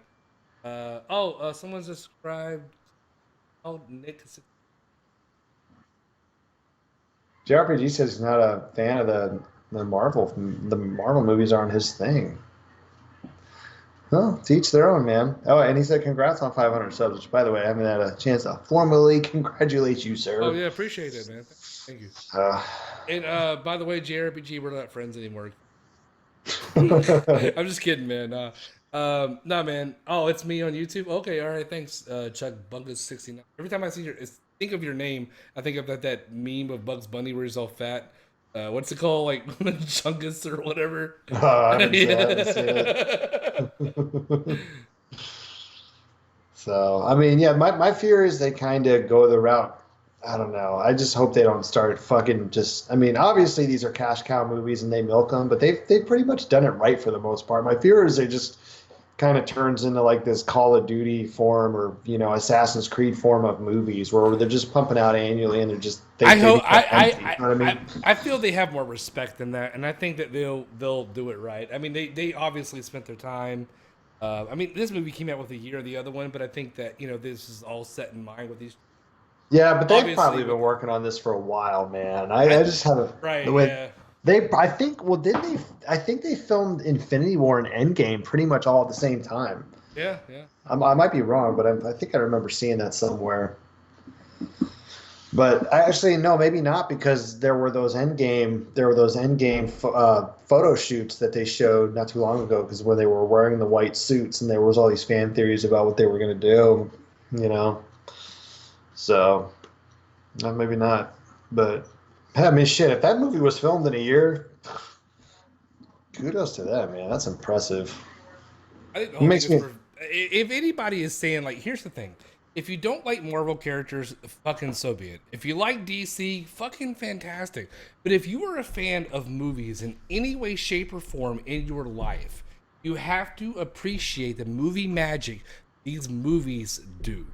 Someone subscribed. Oh, Nick. JRPG says he's not a fan of the Marvel. The Marvel movies aren't his thing. Well, to each their own, man. Oh, and he said congrats on 500 subs, which, by the way, I haven't had a chance to formally congratulate you, Oh sir. yeah, appreciate it, man. Thank you. Uh, And by the way, JRPG, we're not friends anymore. I'm just kidding, man. Nah, man. Oh, it's me on YouTube. Okay, all right. Thanks, Chuck Bungus69. Every time I see think of your name, I think of that meme of Bugs Bunny where he's all fat. What's it called? Like Chungus or whatever. I haven't seen it. So, I mean, yeah, my fear is they kind of go the route. I don't know. I just hope they don't start fucking just. I mean, obviously these are cash cow movies and they milk them, but they've pretty much done it right for the most part. My fear is they just kind of turns into like this Call of Duty form or Assassin's Creed form of movies where they're just pumping out annually and they're just I they hope become empty. You know what I mean? I feel they have more respect than that, and I think that they'll do it right. I mean, they obviously spent their time. I mean, this movie came out with a year of the other one, but I think that this is all set in mind with these. Yeah, but they've Obviously, probably been with working on this for a while, man. I just have the right, way yeah, I think. Well, did they? I think they filmed Infinity War and Endgame pretty much all at the same time. yeah, yeah. I might be wrong, but I think I remember seeing that somewhere. But I actually no, maybe not because there were those Endgame photo shoots that they showed not too long ago because when they were wearing the white suits and there was all these fan theories about what they were going to do, you know. So, maybe not. But I mean, shit, if that movie was filmed in a year, kudos to that, man. That's impressive. I think the It whole thing makes is me. for if anybody is saying like, here's the thing. If you don't like Marvel characters, fucking so be it. If you like DC, fucking fantastic. But if you are a fan of movies in any way, shape, or form in your life, you have to appreciate the movie magic these movies do.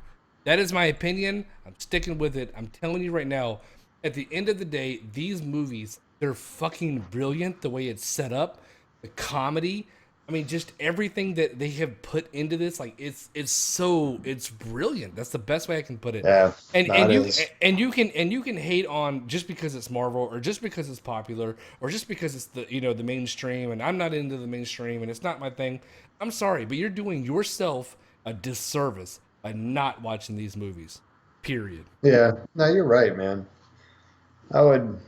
That is my opinion. I'm sticking with it. I'm telling you right now, at the end of the day, these movies, they're fucking brilliant the way it's set up, the comedy. I mean, just everything that they have put into this, like it's brilliant. That's the best way I can put it. Yeah, And that and you is. and you can hate on just because it's Marvel or just because it's popular or just because it's the mainstream and I'm not into the mainstream and it's not my thing. I'm sorry, but you're doing yourself a disservice by not watching these movies. Period. Yeah, no, you're right, man. I would.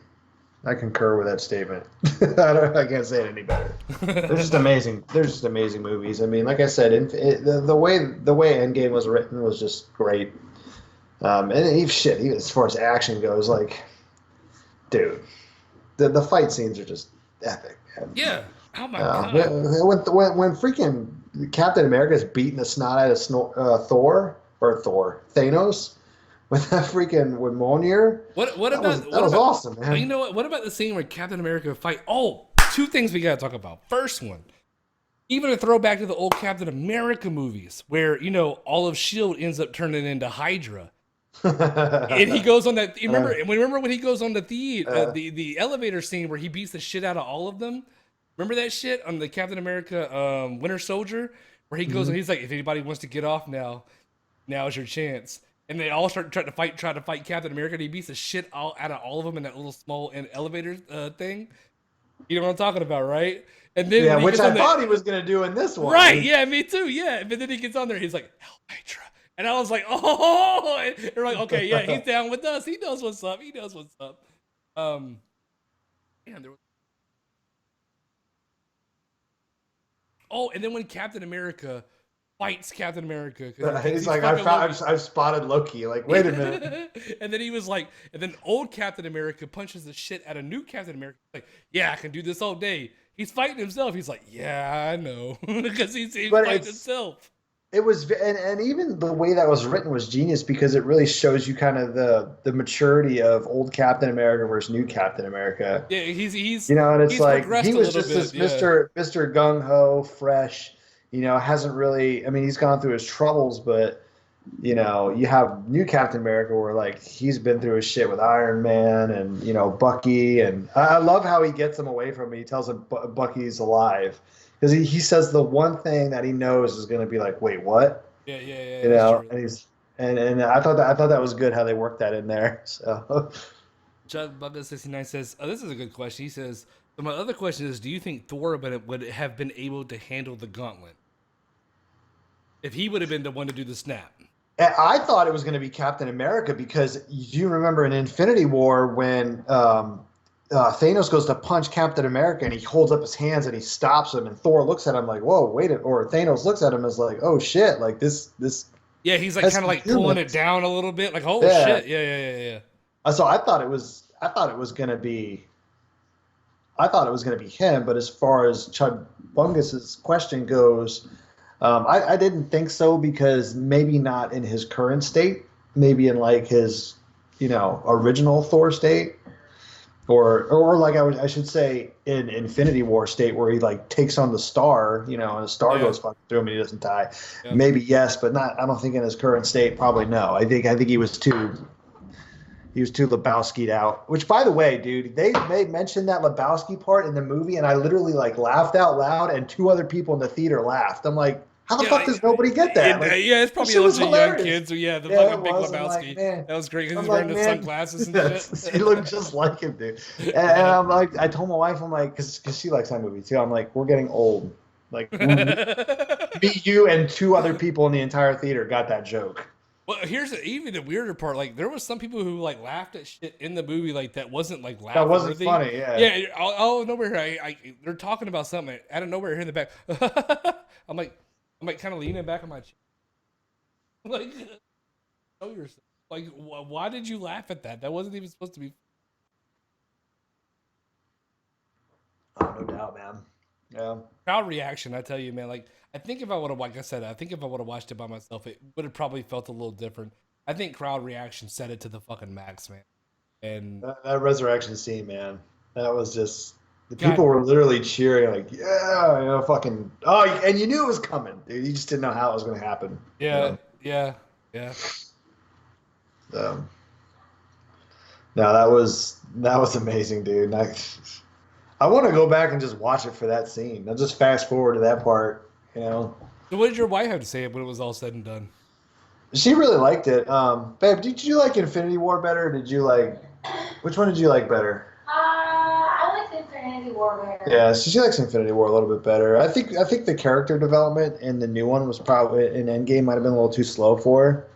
I concur with that statement. I can't say it any better. They're just amazing. They're just amazing movies. I mean, like I said, the way Endgame was written was just great. And even as far as action goes, like, dude, the fight scenes are just epic, man. Yeah. Oh my Uh, god. when freaking Captain America's beating the snot out of Thor, Thanos, with that freaking with Mjolnir, What that was about that was awesome, you man. know what? What about the scene where Captain America fight? Oh, two things we gotta talk about. First one, even a throwback to the old Captain America movies, where all of Shield ends up turning into Hydra, and he goes on that. You remember? Uh, And remember when he goes on uh, the elevator scene where he beats the shit out of all of them? Remember that shit on the Captain America Winter Soldier, where he goes and mhm. he's like, if anybody wants to get off now, Now's your chance. And they all start trying to fight Captain America. And he beats the shit out of all of them in that little small elevator thing. You know what I'm talking about, right? And then Yeah, when he which gets on I the thought he was gonna do in this one. right, yeah, me too, yeah. But then he gets on there, he's like, Hellpetra. And I was like, oh, and we're like, okay, yeah, he's down with us. He knows what's up. He knows what's up. Um, man, there was. Oh, and then when Captain America fights Captain America because he thinks He's he's like, fucking Loki. I've spotted Loki. Like, wait a minute. And then he was like, and then old Captain America punches the shit out of new Captain America. Like, yeah, I can do this all day. He's fighting himself. He's like, yeah, I know, because he's But fighting himself. it was, and even the way that was written was genius because it really shows you kind of the maturity of old Captain America versus new Captain America. Yeah, he's You know, and it's he's like progressed he a was little just bit. this Yeah, Mister Gung Ho, fresh. You know, hasn't really. I mean, he's gone through his troubles, but you know, you have new Captain America where like he's been through his shit with Iron Man and you know Bucky, and I love how he gets him away from me. He tells him Bucky's alive because he says the one thing that he knows is going to be like, wait, what? yeah, You that's know, true. and he's and I thought that was good how they worked that in there. So Chuck Bugger 69 says, oh, this is a good question. He says, so my other question is, do you think Thor would have been able to handle the gauntlet if he would have been the one to do the snap? and I thought it was going to be Captain America because you remember in Infinity War when Thanos goes to punch Captain America and he holds up his hands and he stops him and Thor looks at him like, whoa, wait, or Thanos looks at him as like, oh shit, like this Yeah, he's like has kind of some like pulling it humans. down a little bit, like oh Yeah. shit, yeah. So I thought it was going to be him, but as far as Chud Bungus's question goes, I didn't think so because maybe not in his current state, maybe in like his, you know, original Thor state, or like I should say in Infinity War state where he like takes on the star, you know, and the star Yeah, goes fucking through him and he doesn't die. yep. Maybe yes, but not. I don't think in his current state. Probably no. I think he was too Lebowski'd out. Which, by the way, dude, they mentioned that Lebowski part in the movie, and I literally like laughed out loud, and two other people in the theater laughed. I'm like, how the Yeah, fuck does nobody get that? Like, yeah, it's this probably shit a was bunch of young hilarious. kids. So yeah, the Yeah, it fucking Big was. I'm like, Lebowski. man. That was great because I'm he's wearing like, the man, sunglasses and shit. he looked just like him, dude. And I'm like, I told my wife, I'm like, because she likes that movie too. I'm like, we're getting old. Like, me, you, and two other people in the entire theater got that joke. Well, here's even the weirder part. Like, there was some people who like laughed at shit in the movie, like that wasn't like That laugh wasn't worthy. funny. Yeah. Yeah, out of nowhere, they're talking about something out of nowhere here in the back. I'm like, kind of leaning back on my chair, like, show yourself. Like, why did you laugh at that? That wasn't even supposed to be. Oh, no doubt, man. Yeah. Crowd reaction, I tell you, man. Like, I think if I would have, like I said, I think if I would have watched it by myself, it would have probably felt a little different. I think crowd reaction set it to the fucking max, man. And That resurrection scene, man, that was just the people God, were literally cheering, like, yeah, you know, fucking, oh, and you knew it was coming, dude. You just didn't know how it was going to happen. You yeah, know? yeah. So, no, that was amazing, dude. I want to go back and just watch it for that scene. I'll just fast forward to that part. You know, So, what did your wife have to say when it was all said and done? she really liked it. Babe, did you like Infinity War better? Or did you like which one did you like better? I like the Infinity War better. Yeah, so she likes Infinity War a little bit better. I think the character development in the new one was probably in Endgame might have been a little too slow for her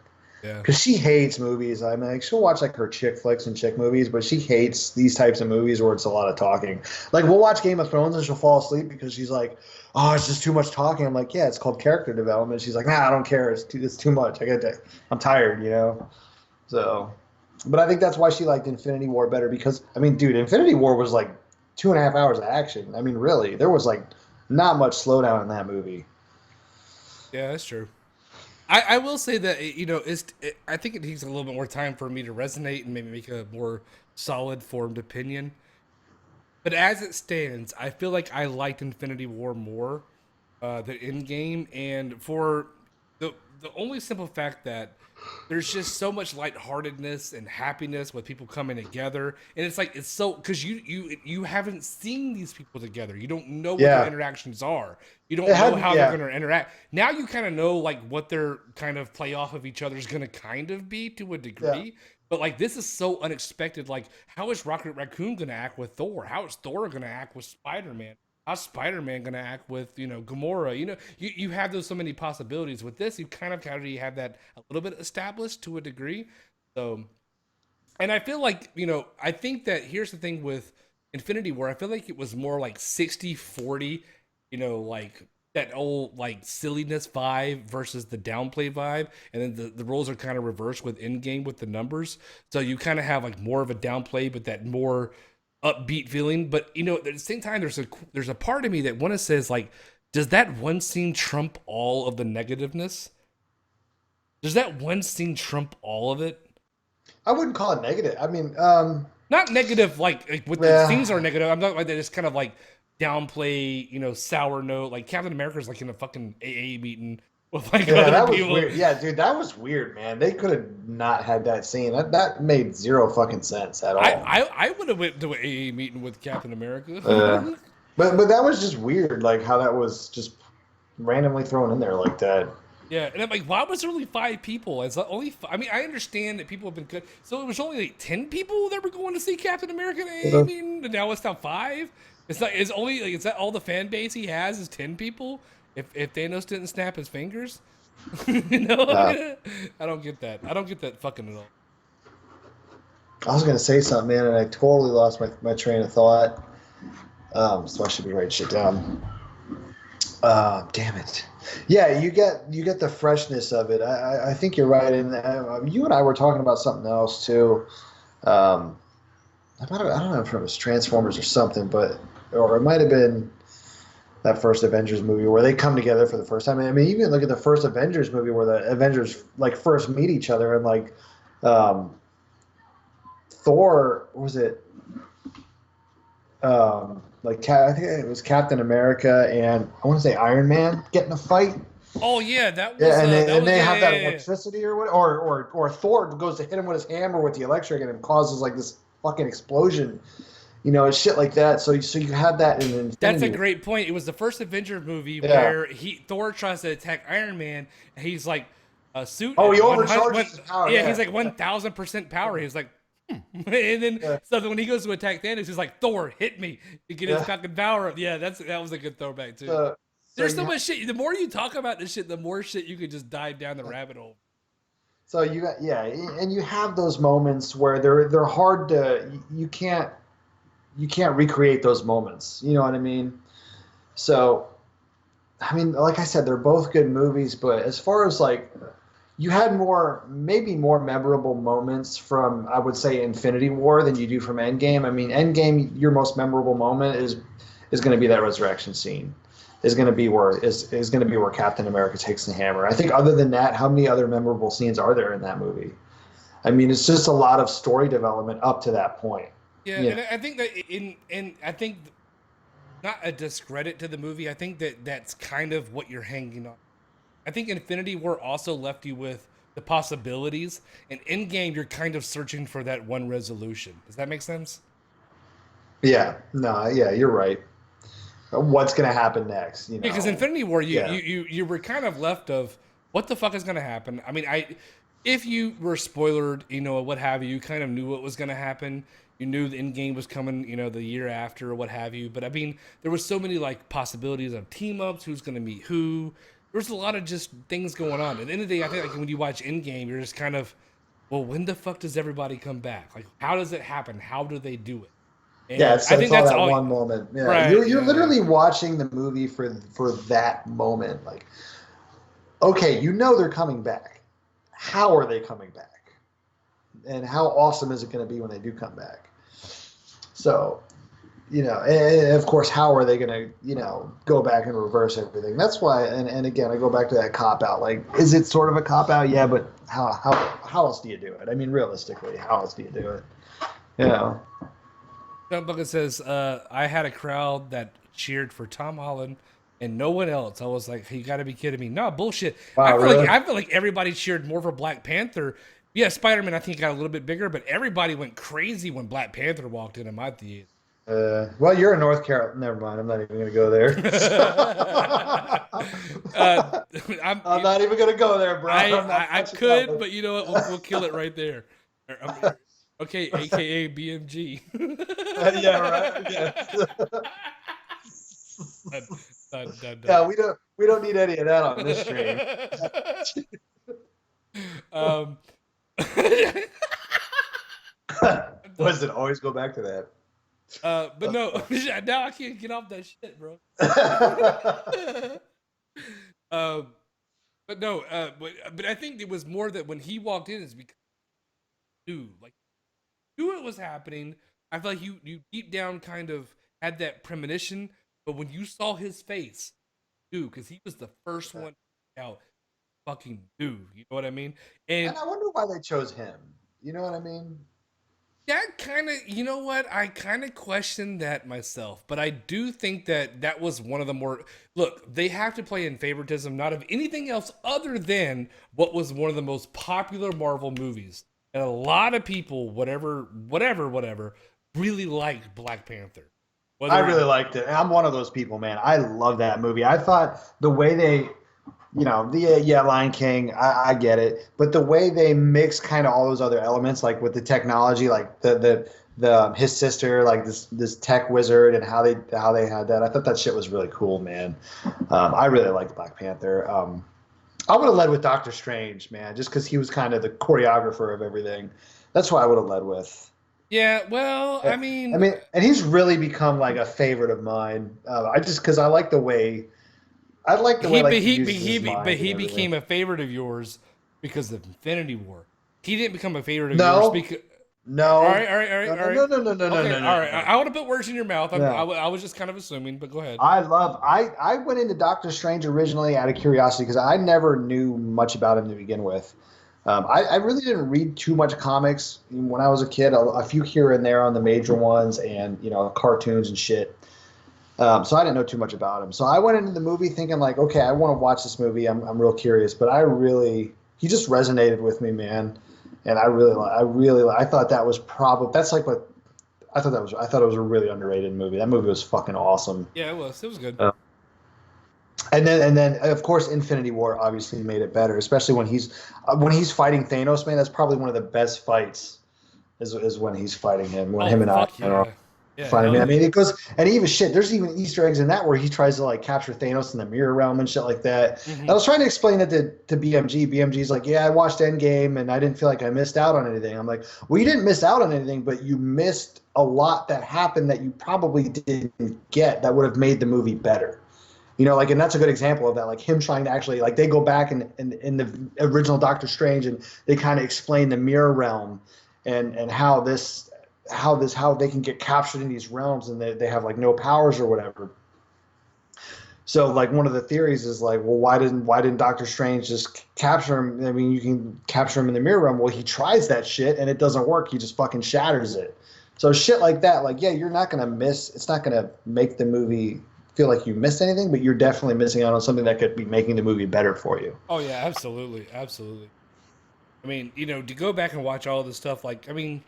Yeah, because she hates movies. I mean, like, she'll watch like her chick flicks and chick movies, but she hates these types of movies where it's a lot of talking. Like we'll watch Game of Thrones and she'll fall asleep because she's like, "Oh, it's just too much talking." I'm like, "Yeah, it's called character development." She's like, "Nah, I don't care. It's too much. I'm tired, you know." So, but I think that's why she liked Infinity War better because I mean, dude, Infinity War was like 2.5 hours of action. I mean, really, there was like not much slowdown in that movie. yeah, that's true. I will say that I think it takes a little bit more time for me to resonate and maybe make a more solid formed opinion. But as it stands, I feel like I liked Infinity War more than Endgame, and for the only simple fact that there's just so much lightheartedness and happiness with people coming together, and it's like it's so because you haven't seen these people together, you don't know what their Yeah, interactions are, you it don't know had. how they're Yeah, going to interact. Now you kind of know like what their kind of play off of each other is going to kind of be to a yeah. degree. But like this is so unexpected. Like, how is Rocket Raccoon gonna act with Thor? How is Thor gonna act with Spider Man? How's Spider Man gonna act with Gamora? You have those so many possibilities. With this, you kind of already have that a little bit established to a degree. So, and I feel like I think that here's the thing with Infinity War. I feel like it was more like 60-40, like that old like silliness vibe versus the downplay vibe, and then the roles are kind of reversed with Endgame with the numbers. So you kind of have like more of a downplay, but that more upbeat feeling. But at the same time, there's a part of me that one says like, does that one scene trump all of the negativeness? Does that one scene trump all of it? I wouldn't call it negative. I mean, Not negative like with the yeah, scenes are negative. I'm not like that. It's kind of like downplay, sour note. Like Captain America's like in a fucking AA meeting with like yeah, other that was people. weird. Yeah, dude, that was weird, man. They could have not had that scene. That made zero fucking sense at I all. I, I would have went to an AA meeting with Captain America. Uh, but that was just weird, like how that was just randomly thrown in there like that. Yeah, and I'm like, why was there only 5 people? It's only. I mean, I understand that people have been good. So it was only like 10 people that were going to see Captain America in an AA meeting, and now it's now 5. It's not. It's only like is that all the fan base he has is 10 people? If Thanos didn't snap his fingers, Uh, I don't get that. I don't get that fucking at all. I was gonna say something, man, and I totally lost my train of thought. So I should be writing shit down. Damn it. Yeah, you get the freshness of it. I think you're right, and you and I were talking about something else too. Um, I don't know if it was Transformers or something, or it might have been that first Avengers movie where they come together for the first time. I mean, you can look at the first Avengers movie where the Avengers like first meet each other, and like um, Thor was it I think it was Captain America and I want to say Iron Man get in a fight. Oh yeah, that was Yeah, and they, that and was they yeah have that yeah yeah. electricity or what, or Thor goes to hit him with his hammer with the electric, and it causes like this fucking explosion, and shit like that. So you had that in That's a Infinity. great point. It was the first Avenger movie Yeah. where Thor tries to attack Iron Man, and he's like a suit Oh, at he 100. overcharges his power. Yeah, he's Yeah. like 1,000% power. He's like, and then Yeah. so then when he goes to attack Thanos, he's like, Thor, hit me to get his Yeah. fucking power up. Yeah, that was a good throwback too. So There's so you much shit. The more you talk about this shit, the more shit you could just dive down the ha- rabbit hole. so you got yeah, and you have those moments where they're hard to you can't recreate those moments. You know what I mean? So I mean, like I said, they're both good movies, but as far as like you had maybe more memorable moments from, I would say, Infinity War than you do from Endgame. I mean, Endgame, your most memorable moment is going to be that resurrection scene. Is going to be where Captain America takes the hammer. I think other than that, how many other memorable scenes are there in that movie? I mean, it's just a lot of story development up to that point. Yeah, You know, and I think that I think not a discredit to the movie. I think that that's kind of what you're hanging on. I think Infinity War also left you with the possibilities, and Endgame you're kind of searching for that one resolution. Does that make sense? yeah, no, yeah, you're right. What's going to happen next? You Because know, Infinity War, you, yeah, you you you were kind of left of what the fuck is going to happen. I mean, if you were spoilered, what have you, you kind of knew what was going to happen. You knew the end game was coming, the year after or what have you. But I mean, there was so many like possibilities of team ups, who's going to meet who. There was a lot of just things going on. At the end of the day, I think like when you watch Endgame, you're just kind of, well, when the fuck does everybody come back? Like, how does it happen? How do they do it? yeah. And It's I think it's all that's that all. one moment. Yeah, Right? you're Yeah. literally watching the movie for that moment. Like, okay, they're coming back. How are they coming back? And how awesome is it going to be when they do come back? So, and of course, how are they going to, go back and reverse everything? That's why, and again, I go back to that cop out. Like, is it sort of a cop out? Yeah, but how else do you do it? I mean, realistically, how else do you do it? You know, John Bucket says, I had a crowd that cheered for Tom Holland and no one else. I was like, you got to be kidding me! No bullshit. Wow, really? I feel like everybody cheered more for Black Panther. Yeah, Spider-Man I think got a little bit bigger, but everybody went crazy when Black Panther walked into my theater. Well, you're in North Carolina. Never mind. I'm not even going to go there. uh, I'm, I'm not even going to go there, bro. I'm not I touching that could, one. but you know what? We'll kill it right there. Okay, AKA BMG. Yeah, right. Yes. Done, done. Yeah, we don't need any of that on this stream. um, Was it always go back to that? but no, now I can't get off that shit, bro. um, but no, but I think it was more that when he walked in, is because like knew it was happening. I feel like you deep down kind of had that premonition, but when you saw his face, dude, because he was the first one out, fucking dude, you know what I mean? And And I wonder why they chose him. You know what I mean? that kind of, you know what? I kind of questioned that myself, but I do think that that was one of the more. Look, they have to play in favoritism, not of anything else other than what was one of the most popular Marvel movies, and a lot of people, whatever, really liked Black Panther. I really liked it. I'm one of those people, man. I love that movie. I thought the way they, Lion King, I get it, but the way they mix kind of all those other elements, like with the technology, like the his sister, like this tech wizard, and how they had that. I thought that shit was really cool, man. I really liked Black Panther. I would have led with Doctor Strange, man, just because he was kind of the choreographer of everything. That's what I would have led with. Yeah, well, I I mean, mean, and he's really become like a favorite of mine. I just because I like the way, like he uses his mind and he everything. became a favorite of yours because of Infinity War. He didn't become a favorite of yours No, because. All no, right, all right, all right, no, all no, right. no, no, no, no, no, Okay, no, all no, right. no. I want to put words in your mouth. No. I was just kind of assuming, but go ahead. I went into Doctor Strange originally out of curiosity because I never knew much about him to begin with. I really didn't read too much comics when I was a kid. A few here and there on the major ones, and cartoons and shit. So I didn't know too much about him. So I went into the movie thinking like, okay, I want to watch this movie. I'm real curious, but he just resonated with me, man. And I thought that was probably that's like what I thought it was a really underrated movie. That movie was fucking awesome. Yeah, it was. It was good. And then of course Infinity War obviously made it better, especially when he's fighting Thanos, man. That's probably one of the best fights is when he's fighting him, when him and Iron fuck Man are yeah. Yeah, fighting him. hell I mean, yeah. it goes and even shit. There's even Easter eggs in that where he tries to like capture Thanos in the mirror realm and shit like that. Mhm. I was trying to explain it to BMG. BMG's like, yeah, I watched Endgame and I didn't feel like I missed out on anything. I'm like, well, you didn't miss out on anything, but you missed a lot that happened that you probably didn't get that would have made the movie better. And that's a good example of that. Like him trying to actually, like, they go back in the original Doctor Strange and they kind of explain the mirror realm and how they can get captured in these realms and they have like no powers or whatever. So like one of the theories is like, well, why didn't Doctor Strange just capture him? I mean, you can capture him in the mirror realm. Well, he tries that shit and it doesn't work. He just fucking shatters it. So shit like that, like, yeah, you're not gonna miss. It's not gonna make the movie feel like you missed anything, but you're definitely missing out on something that could be making the movie better for you. Oh yeah, absolutely, absolutely. I mean, to go back and watch all this stuff, like, I mean,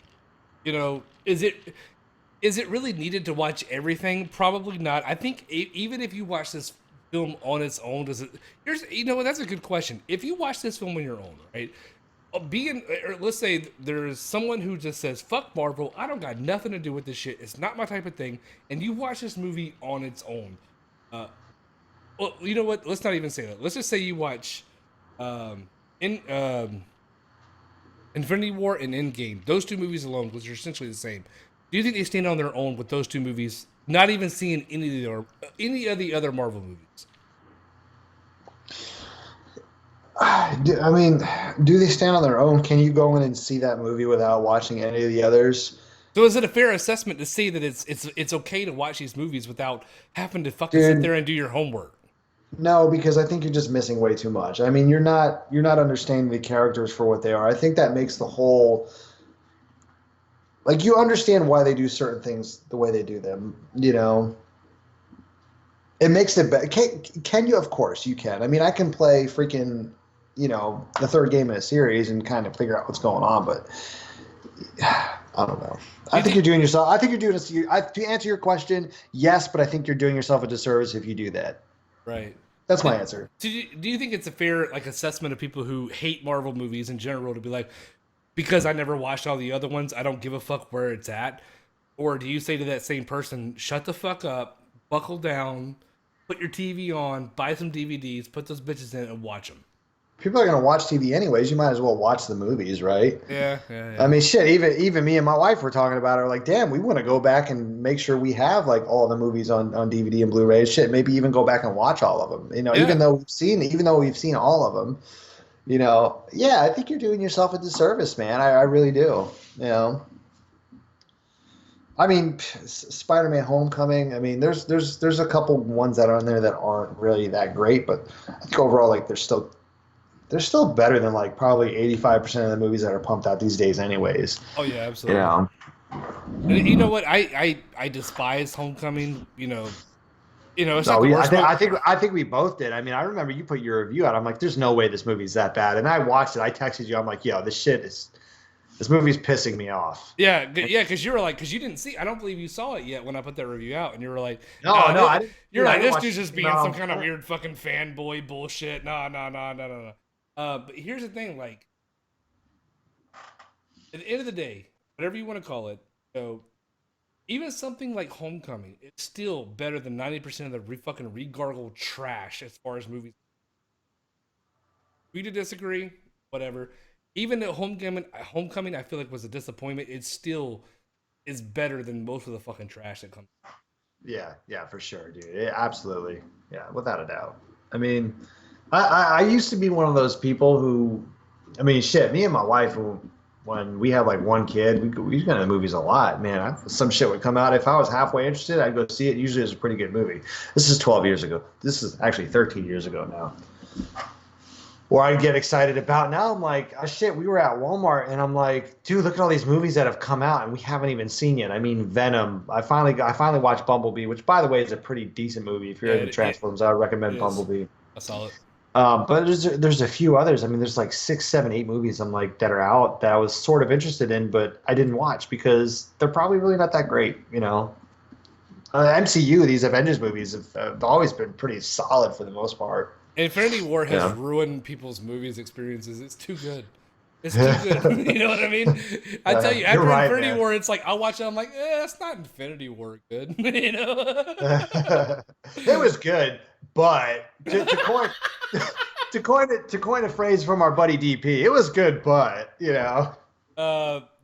is it really needed to watch everything? Probably not. I think even if you watch this film on its own, does it? Here's, that's a good question. If you watch this film on your own, right? Or let's say there's someone who just says, "Fuck Marvel, I don't got nothing to do with this shit. It's not my type of thing." And you watch this movie on its own. Well, you know what? Let's not even say that. Let's just say you watch, in Infinity War and Endgame. Those two movies alone, which are essentially the same. Do you think they stand on their own with those two movies? Not even seeing any of the other Marvel movies. I mean, do they stand on their own? Can you go in and see that movie without watching any of the others? So is it a fair assessment to say that it's okay to watch these movies without having to fucking sit Dude, there and do your homework? no, because I think you're just missing way too much. I mean, you're not understanding the characters for what they are. I think that makes the whole, like, you understand why they do certain things the way they do them, It makes it better. Can you? Of course you can. I mean, I can play freaking, the third game in a series and kind of figure out what's going on, but I don't know. Do I you think you're think doing yourself. I think you're doing this. To answer your question, yes, but I think you're doing yourself a disservice if you do that. right? That's my answer. Do you think it's a fair like assessment of people who hate Marvel movies in general to be like, because I never watched all the other ones, I don't give a fuck where it's at? Or do you say to that same person, shut the fuck up, buckle down, put your TV on, buy some DVDs, put those bitches in, and watch them? People are going to watch TV anyways. You might as well watch the movies, right? Yeah, yeah, I yeah. mean, shit. Even me and my wife were talking about it. We're like, damn, we want to go back and make sure we have like all the movies on DVD and Blu-ray. Shit, maybe even go back and watch all of them. Yeah. Even though we've seen all of them, yeah, I think you're doing yourself a disservice, man. I really do. You know, I mean, Spider-Man: Homecoming. I mean, there's a couple ones that are in there that aren't really that great, but I think overall, like, they're still better than like probably 85% of the movies that are pumped out these days, anyways. Oh yeah, You absolutely. know. And you know what? I despise Homecoming. It's No, not the we. I worst think. movie. I think we both did. I mean, I remember you put your review out. I'm like, there's no way this movie's that bad. And I watched it. I texted you. I'm like, yo, this movie's pissing me off. Yeah, yeah, because you were like, because you didn't see. I don't believe you saw it yet when I put that review out, and you were like, No, no, I didn't. you're Dude, I like, didn't this watch. dude's just No, being some kind of weird fucking fanboy bullshit. No, no, no, no, no, no. But here's the thing, like, at the end of the day, whatever you want to call it, even something like Homecoming, it's still better than 90% of the fucking regargled trash as far as movies. We to disagree, whatever. Even at Homecoming, I feel like was a disappointment. It still is better than most of the fucking trash that comes. yeah, yeah, for sure, dude. Absolutely. Yeah, without a doubt. I mean, I used to be one of those people who, I mean, shit. Me and my wife, when we had like one kid, we go to the movies a lot. Man, some shit would come out. If I was halfway interested, I'd go see it. Usually, it's a pretty good movie. This is 12 years ago. This is actually 13 years ago now. Or I get excited about. Now I'm like, oh shit, we were at Walmart and I'm like, dude, look at all these movies that have come out and we haven't even seen yet. I mean, Venom. I finally watched Bumblebee, which by the way is a pretty decent movie. If you're Yeah, into Transformers, I would it recommend is. Bumblebee. I saw it. But there's a few others. I mean, there's like 6, 7, 8 movies I'm like that are out that I was sort of interested in, but I didn't watch because they're probably really not that great. MCU, these Avengers movies have always been pretty solid for the most part. Infinity War has Yeah. ruined people's movies experiences. It's too good. It's too good. You know what I mean? I tell you, You're after right, Infinity man. War, it's like I'll watch it. I'm like, that's not Infinity War good. It was good, but to coin to coin a phrase from our buddy DP, it was good, but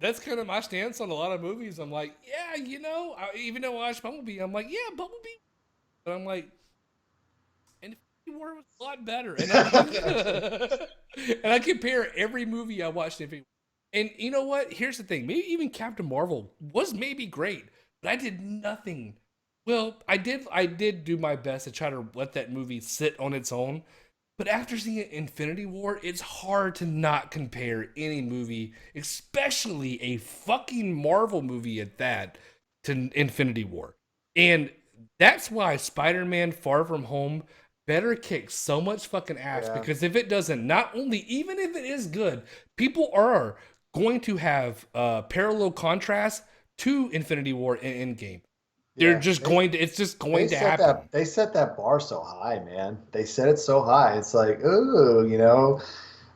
That's kind of my stance on a lot of movies. I'm like, yeah, even though I watched Bumblebee, I'm like, yeah, Bumblebee. But I'm like, Infinity War was a lot better. And and I compare every movie I watched to Infinity War. And you know what? Here's the thing. Maybe even Captain Marvel was maybe great, but I did nothing. Well, I did do my best to try to let that movie sit on its own. But after seeing Infinity War, it's hard to not compare any movie, especially a fucking Marvel movie at that, to Infinity War. And that's why Spider Man Far From Home better kick so much fucking ass yeah, because if it doesn't, not only, even if it is good, people are going to have parallel contrast to Infinity War and Endgame. They're yeah. just They going to, it's just they going to set happen. that bar so high, man. They set it so high. It's like, ooh, and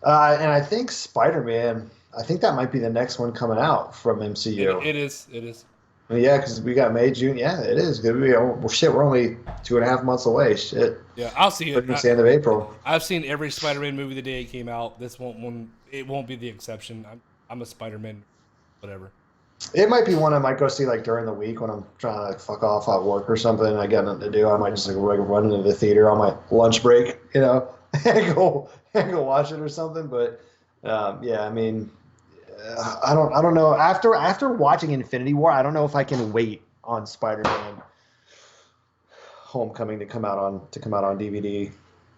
I think Spider-Man. I think that might be the next one coming out from It, MCU. it is, it is. Yeah, because we got May, June. Yeah, it is. Well, shit, we're only 2.5 months away. Shit, Yeah, I'll see it. pretty much the end of April. I've seen every Spider-Man movie the day it came out. This won't one. It won't be the exception. I'm a Spider-Man, whatever. It might be one I might go see like during the week when I'm trying to like fuck off at work or something. And I got nothing to do. I might just like run into the theater on my lunch break, and go watch it or something. But yeah, I mean, I don't know. After watching Infinity War, I don't know if I can wait on Spider-Man Homecoming to come out on DVD.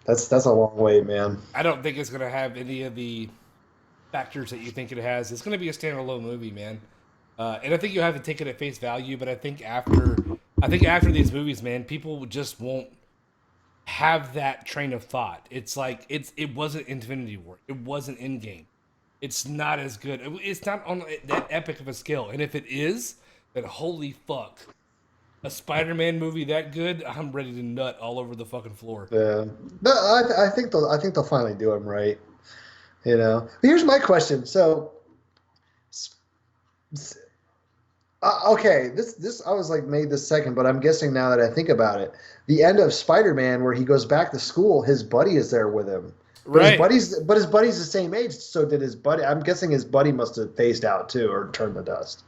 That's a long wait, man. I don't think it's gonna have any of the factors that you think it has. It's gonna be a standalone movie, man. And I think you have to take it at face value. But I think after these movies, man, people just won't. have that train of thought. It's like it wasn't Infinity War. It wasn't Endgame. It's not as good. It's not on that epic of a scale. And if it is, then holy fuck, a Spider-Man movie that good, I'm ready to nut all over the fucking floor. Yeah. No, I think they'll finally do him right. You know. But here's my question. So, okay, this I was like made this second, but I'm guessing now that I think about it, the end of Spider-Man where he goes back to school, his buddy is there with him. But Right. his buddy's the same age. So did his buddy? I'm guessing his buddy must have phased out too or turned to dust.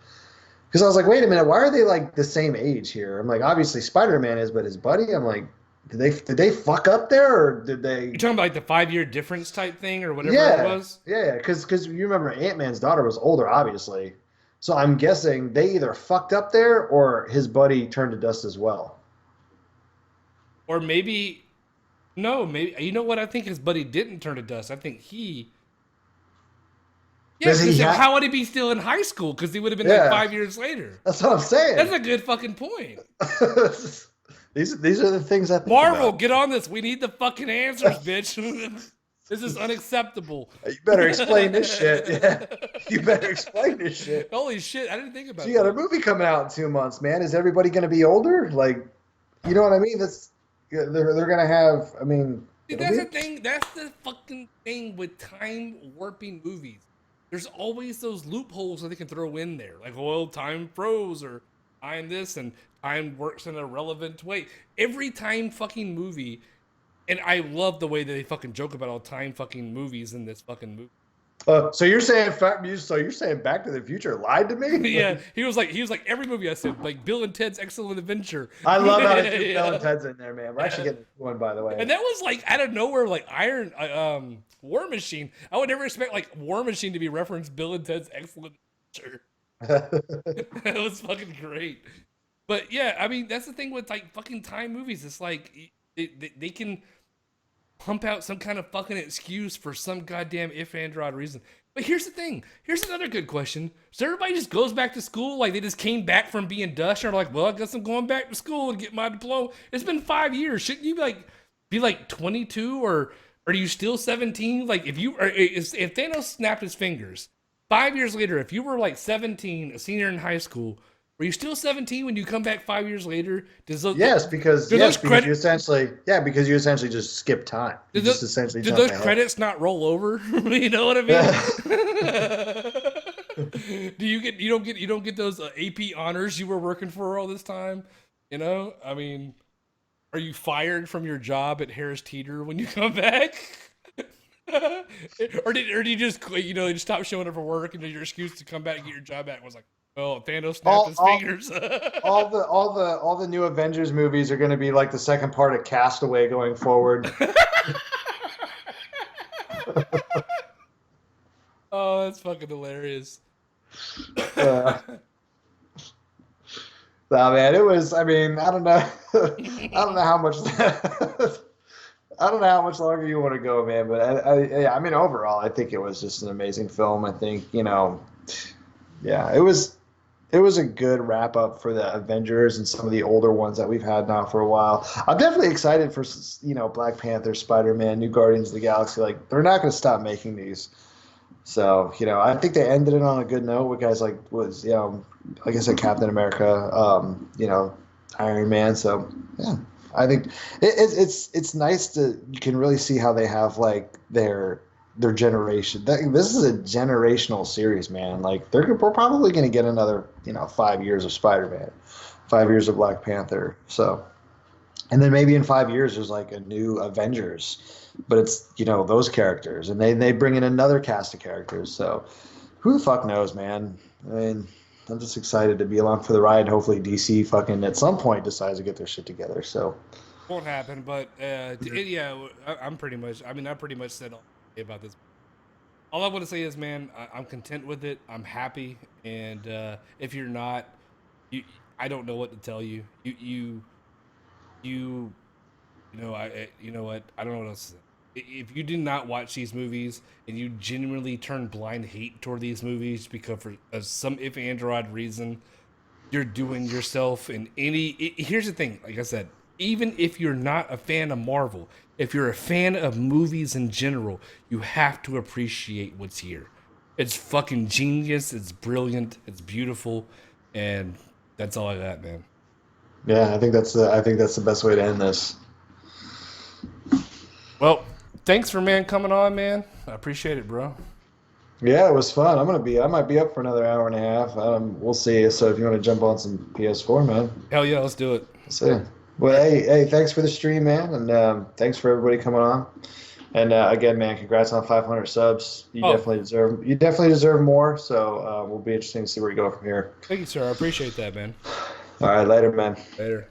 Because I was like, wait a minute, why are they like the same age here? I'm like, obviously Spider-Man is, but his buddy. I'm like, did they fuck up there or did they? You're talking about like the 5-year difference type thing or whatever Yeah, it was? yeah, because you remember Ant-Man's daughter was older, obviously. So I'm guessing they either fucked up there or his buddy turned to dust as well. Or maybe no, maybe you know what? I think his buddy didn't turn to dust. I think he yeah, Does he because ha- how would he be still in high school? Because he would have been Yeah. like 5 years later. That's what I'm saying. That's a good fucking point. These are the things I think Marvel, about. get on this. We need the fucking answers, bitch. This is unacceptable. You better explain this shit. Yeah, you better explain this shit. Holy shit, I didn't think about So you got a that. movie coming out in 2 months, man. Is everybody going to be older? Like, you know what I mean? They're going to have. I mean, See, it'll that's be- the thing. That's the fucking thing with time warping movies. There's always those loopholes that they can throw in there, like time froze or time this and time works in a relevant way. Every time fucking movie, and I love the way that they fucking joke about all time fucking movies in this fucking movie. So you're saying Back to the Future lied to me? Yeah, he was like every movie I said, like Bill and Ted's Excellent Adventure. I love how they Yeah. threw Bill and Ted's in there, man. We're actually getting one, by the way. And that was like out of nowhere, like War Machine. I would never expect like War Machine to be referenced Bill and Ted's Excellent Adventure. That was fucking great. But yeah, I mean that's the thing with like fucking time movies. It's like they can pump out some kind of fucking excuse for some goddamn if android reason. But here's the thing. Here's another good question. So everybody just goes back to school like they just came back from being Dutch and are like, well, I guess I'm going back to school and get my diploma. It's been 5 years. Shouldn't you be like 22 or are you still 17? Like if Thanos snapped his fingers 5 years later, if you were like 17, a senior in high school, were you still 17 when you come back 5 years later? Yes, because you essentially just skip time. You just essentially did jump those ahead. credits not roll over? You know what I mean? You don't get those AP honors you were working for all this time? You know, I mean, are you fired from your job at Harris Teeter when you come back? or did you just quit, you just stop showing up for work and your excuse to come back and get your job back was like, well, Thanos snapped his fingers. all the new Avengers movies are going to be like the second part of Castaway going forward. Oh, that's fucking hilarious. Nah, man, it was. I mean, I don't know. I don't know how much. I don't know how much longer you want to go, man. But I mean, overall, I think it was just an amazing film. I think yeah, it was a good wrap up for the Avengers and some of the older ones that we've had now for a while. I'm definitely excited for Black Panther, Spider-Man, New Guardians of the Galaxy. Like they're not going to stop making these. So I think they ended it on a good note with guys like I said, Captain America, Iron Man. So yeah, I think it's nice to you can really see how they have like their generation. This is a generational series, man. Like we're probably going to get another 5 years of Spider-Man, 5 years of Black Panther. So, and then maybe in 5 years there's like a new Avengers, but it's those characters, and they bring in another cast of characters. So, who the fuck knows, man? I mean, I'm just excited to be along for the ride. Hopefully, DC fucking at some point decides to get their shit together. So, Won't happen, but yeah, I'm pretty much. I mean, I pretty much said all about this. All I want to say is, man, I'm content with it. I'm happy, and if you're not, I don't know what to tell you. You know what? I don't know what else to say. If you did not watch these movies and you genuinely turn blind hate toward these movies because for some if android reason, you're doing yourself in any. Here's the thing, like I said, even if you're not a fan of Marvel, if you're a fan of movies in general, you have to appreciate what's here. It's fucking genius. It's brilliant. It's beautiful, and that's all I got, man. Yeah, I think that's the best way to end this. Well, thanks for coming on, man. I appreciate it, bro. Yeah, it was fun. I might be up for another hour and a half. We'll see. So if you want to jump on some PS4, man, Hell yeah, let's do it. see. Well, hey, thanks for the stream, man, and thanks for everybody coming on. And again, man, congrats on 500 subs. You definitely deserve more. So we'll be interesting to see where you go from here. Thank you, sir. I appreciate that, man. All right, later, man. Later.